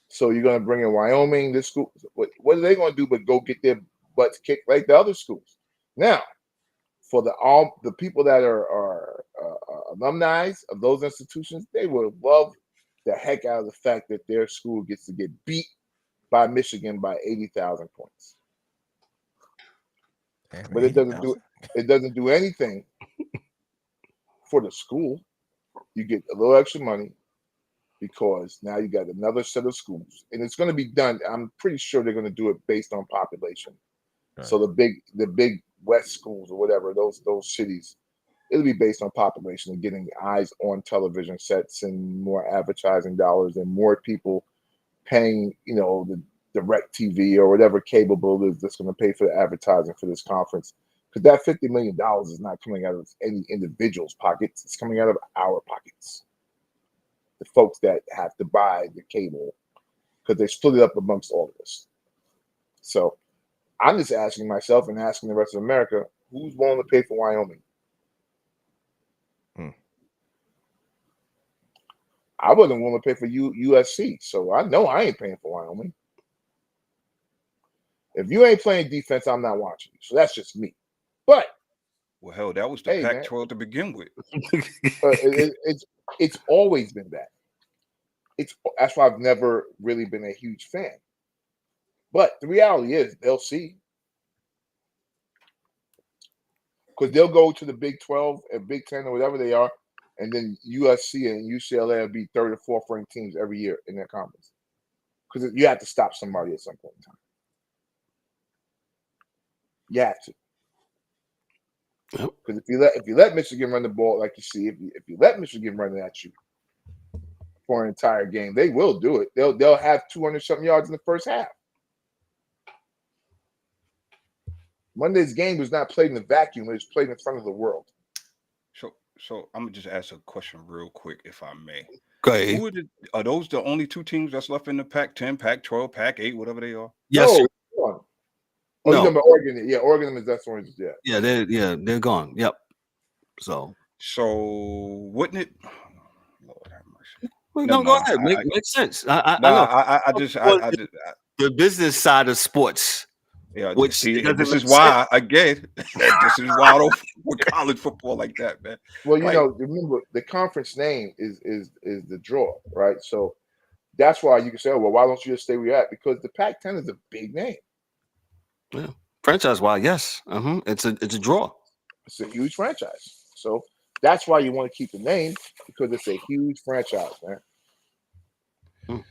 S3: So you're going to bring in Wyoming, this school. What are they going to do but go get their butts kicked like the other schools? Now, for the people that are alumni of those institutions, they would love the heck out of the fact that their school gets to get beat by Michigan by 80,000 points.
S5: Damn,
S3: But it doesn't do anything for the school. You get a little extra money because now you got another set of schools, and it's going to be done. I'm pretty sure they're going to do it based on population.
S5: Right.
S3: So the big West schools or whatever, those cities, it'll be based on population and getting eyes on television sets and more advertising dollars and more people paying, the direct TV or whatever cable bill is that's going to pay for the advertising for this conference. Because that $50 million is not coming out of any individual's pockets. It's coming out of our pockets. The folks that have to buy the cable, because they split it up amongst all of us. So I'm just asking myself and asking the rest of America, who's willing to pay for Wyoming? I wasn't willing to pay for USC, so I know I ain't paying for Wyoming. If you ain't playing defense, I'm not watching you. So that's just me. But
S4: well, hell, that was the Pac-12 to begin with.
S3: It's always been that. That's why I've never really been a huge fan. But the reality is, they'll see. Because they'll go to the Big 12 and Big 10 or whatever they are, and then USC and UCLA will be third or fourth ranked teams every year in their conference. Because you have to stop somebody at some point in time. You have to. Because if you let Michigan run the ball, like you see, if you let Michigan run it at you for an entire game, they will do it. They'll have 200-something yards in the first half. Monday's game was not played in a vacuum; it was played in front of the world.
S4: So I'm gonna just ask a question real quick, if I may.
S2: Go ahead.
S4: Are those the only two teams that's left in the Pac-10, Pac-12, Pac-8, whatever they are?
S2: Yes.
S3: No.
S2: No.
S3: You remember Oregon? Yeah, Oregon is that's orange. Yeah.
S2: Yeah, they're gone. Yep. So
S4: wouldn't it? Lord have mercy.
S2: Well, no, go ahead. Makes sense. I know. The business side of sports.
S4: Yeah,
S2: which
S4: this is why again. This is why I don't with college football like that, man.
S3: Well, remember the conference name is the draw, right? So that's why you can say, well, why don't you just stay where you're at? Because the Pac-10 is a big name.
S2: Yeah, franchise-wise, yes. It's a draw.
S3: It's a huge franchise. So that's why you want to keep the name, because it's a huge franchise, man.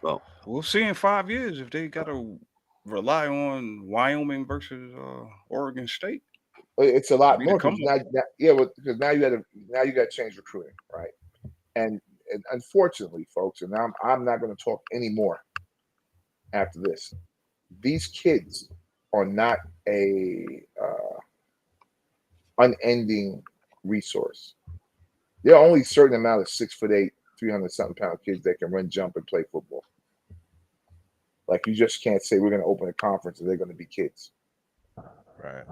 S4: Well, we'll see in 5 years if they got to rely on Wyoming versus Oregon State.
S3: It's a lot more because now you got to change recruiting, right? And unfortunately, folks, and I'm not going to talk anymore after this. These kids are not a unending resource. There are only a certain amount of 6'8", 300-something pound kids that can run, jump, and play football. Like, you just can't say we're going to open a conference and they're going to be kids,
S5: right?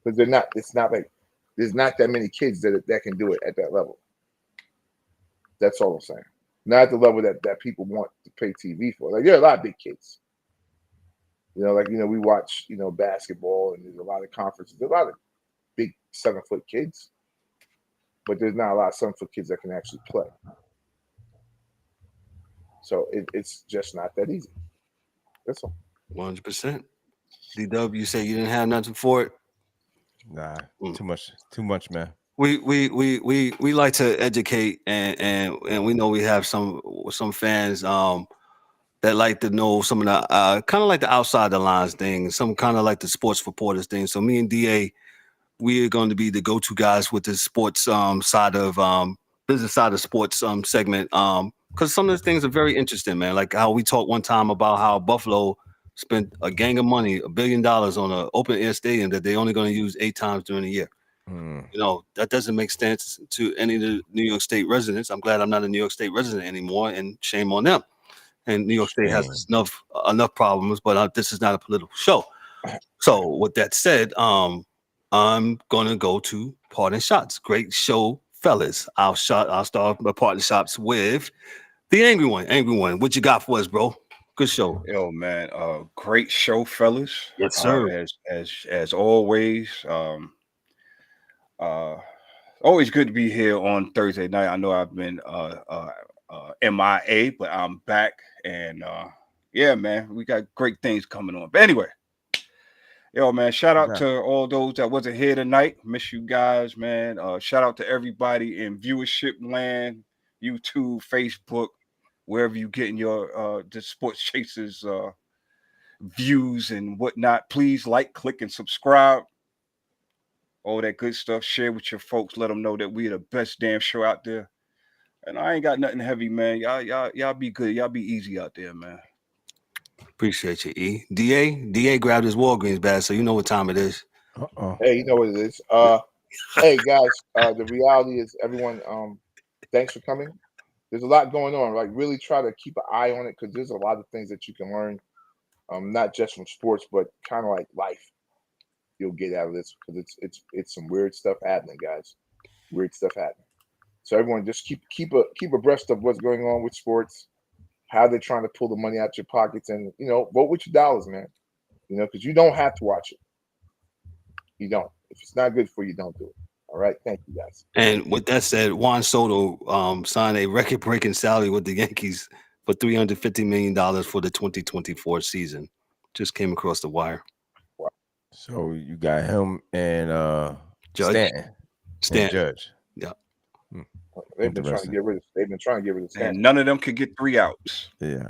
S3: Because they're not. It's not like there's not that many kids that can do it at that level. That's all I'm saying. Not at the level that people want to pay TV for. Like, there are a lot of big kids. We watch, basketball, and there's a lot of conferences. There's a lot of big 7-foot kids, but there's not a lot of 7-foot kids that can actually play. So it's just not that easy. That's all.
S2: 100%. D-Dub, you say you didn't have nothing for it?
S5: Nah, too much, man.
S2: We like to educate, and we know we have some fans that like to know some of the kind of like the outside the lines things, some kind of like the sports reporters thing. So me and DA, we are going to be the go-to guys with the sports side of business side of sports segment. Because some of the things are very interesting, man. Like how we talked one time about how Buffalo spent a gang of money, $1 billion on an open air stadium that they're only going to use 8 times during the year. That doesn't make sense to any of the New York State residents. I'm glad I'm not a New York State resident anymore, and shame on them. And New York State has enough problems, but this is not a political show. So with that said, I'm going to go to Parting Shots. Great show, fellas. I'll start my Parting Shots with the Angry One. What you got for us, bro? Good show.
S4: Yo, man. Great show, fellas.
S2: Yes, sir.
S4: As always. Always good to be here on Thursday night. I know I've been MIA, but I'm back, and yeah, man, we got great things coming on. But anyway, yo, man, shout out to all those that wasn't here tonight. Miss you guys, man. Shout out to everybody in viewership land, YouTube, Facebook, wherever you getting your the Sports Chasers views and whatnot. Please like, click, and subscribe. All that good stuff. Share with your folks. Let them know that we are the best damn show out there. And I ain't got nothing heavy, man. Y'all be good. Y'all be easy out there, man.
S2: Appreciate you, E. DA grabbed his Walgreens bag, so you know what time it is.
S3: Hey, you know what it is. Hey guys, the reality is, everyone, thanks for coming. There's a lot going on. Like, really try to keep an eye on it, because there's a lot of things that you can learn, not just from sports, but kind of like life. You'll get out of this, because it's some weird stuff happening, guys. Weird stuff happening. So everyone, just keep abreast of what's going on with sports, how they're trying to pull the money out your pockets, and vote with your dollars, man. Because you don't have to watch it. You don't. If it's not good for you, don't do it. All right. Thank you, guys.
S2: And with that said, Juan Soto signed a record-breaking salary with the Yankees for $350 million for the 2024 season. Just came across the wire.
S3: Wow.
S5: So you got him and
S2: Judge.
S5: Stanton. Judge.
S2: Yeah.
S3: They've been trying to get rid of Stanton.
S4: And none of them could get 3 outs.
S5: Yeah.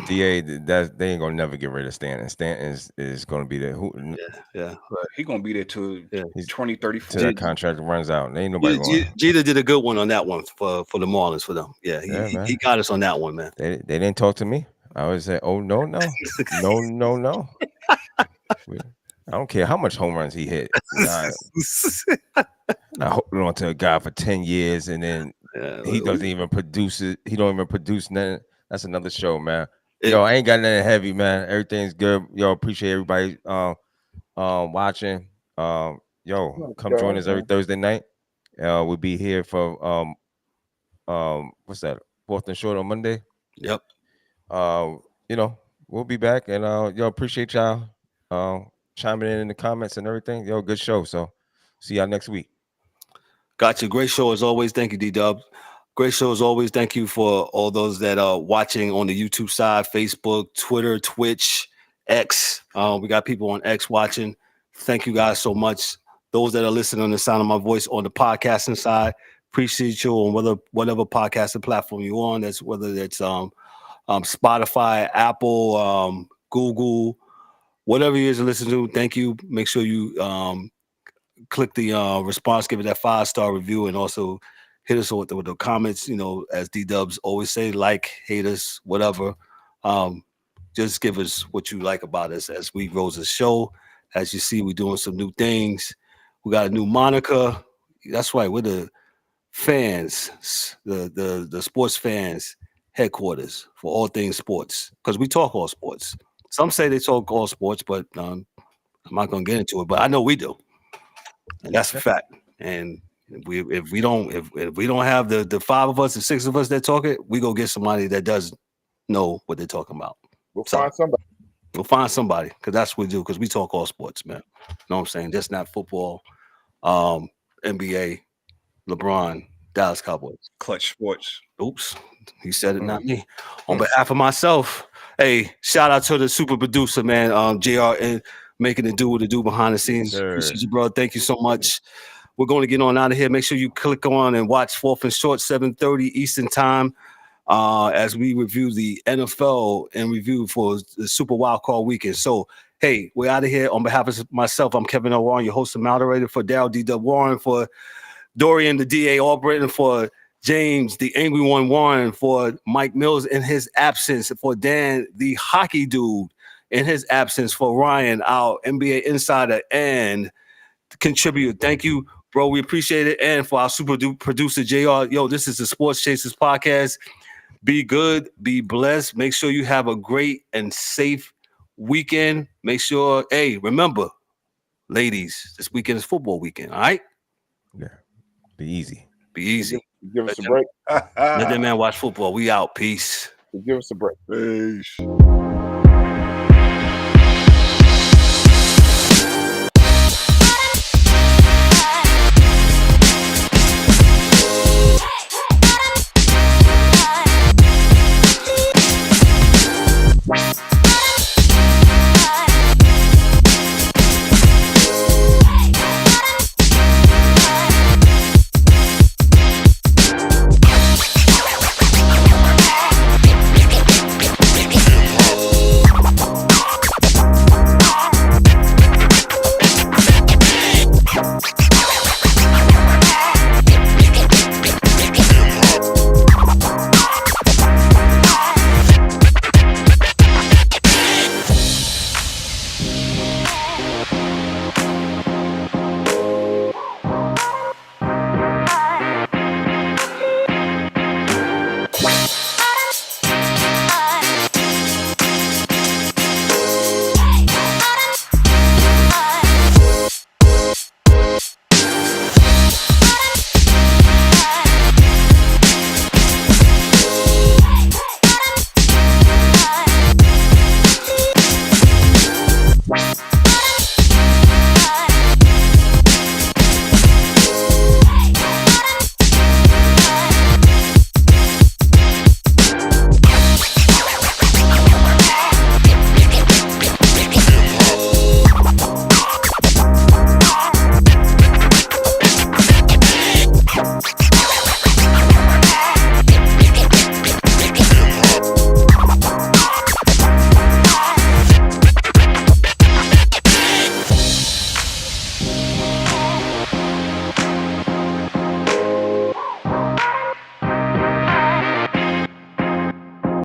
S5: DA, they ain't gonna never get rid of Stanton. Stanton is gonna be there.
S2: Yeah.
S4: He's gonna be there till 2034.
S5: Till that contract runs out. There ain't nobody going.
S2: Jeter did a good one on that one for the Marlins for them. Yeah, he got us on that one, man.
S5: They didn't talk to me. I always say, oh no. I don't care how much home runs he hit. Not holding on to a guy for 10 years and then he doesn't even produce it. He don't even produce nothing. That's another show, man. Yo, I ain't got nothing heavy, man. Everything's good. Yo, appreciate everybody watching. Come join us every Thursday night. We'll be here for what's that? 4th and Short on Monday.
S2: Yep.
S5: We'll be back, and appreciate y'all chiming in the comments and everything. Yo, good show. So see y'all next week.
S2: Gotcha. Great show as always. Thank you, D-Dub. Great show as always. Thank you for all those that are watching on the YouTube side, Facebook, Twitter, Twitch, X. We got people on X watching. Thank you guys so much. Those that are listening on the sound of my voice on the podcasting side, appreciate you on whatever podcasting platform you're on. That's whether it's Spotify, Apple, Google, whatever you is to listen to. Thank you. Make sure you click the response, give it that 5-star review, and also hit us with the comments. As D-Dubs always say, like, hate us, whatever. Just give us what you like about us as we grow the show. As you see, we're doing some new things. We got a new moniker. That's right. We're the fans, the sports fans headquarters for all things sports, because we talk all sports. Some say they talk all sports, but I'm not going to get into it. But I know we do, and that's a fact. And if we don't have the 5 of us, the 6 of us that talk it, we go get somebody that does know what they're talking about.
S3: We'll find somebody.
S2: We'll find somebody, because that's what we do, because we talk all sports, man. You know what I'm saying? Just not football, NBA, LeBron, Dallas Cowboys.
S4: Clutch Sports.
S2: Oops. He said it, not me. On behalf of myself, hey, shout out to the super producer, man, JR, and making it do what it do behind the scenes. Appreciate you, bro. Thank you so much. We're going to get on out of here. Make sure you click on and watch 4th and Short, 7:30 Eastern Time, as we review the NFL and review for the Super Wild Card Weekend. So, hey, we're out of here. On behalf of myself, I'm Kevin L. Warren, your host and moderator, for Darryl D. Warren, for Dorian, the DA Albright, for James, the Angry One Warren, for Mike Mills in his absence, for Dan, the hockey dude, in his absence, for Ryan, our NBA insider and contributor. Thank you, bro. We appreciate it. And for our super producer, JR, this is the Sports Chasers podcast. Be good, be blessed. Make sure you have a great and safe weekend. Make sure, hey, remember, ladies, this weekend is football weekend, all right?
S5: Yeah. Be easy.
S2: Be easy.
S3: Give us a break.
S2: Let that man watch football. We out. Peace.
S3: Give us a break.
S4: Peace.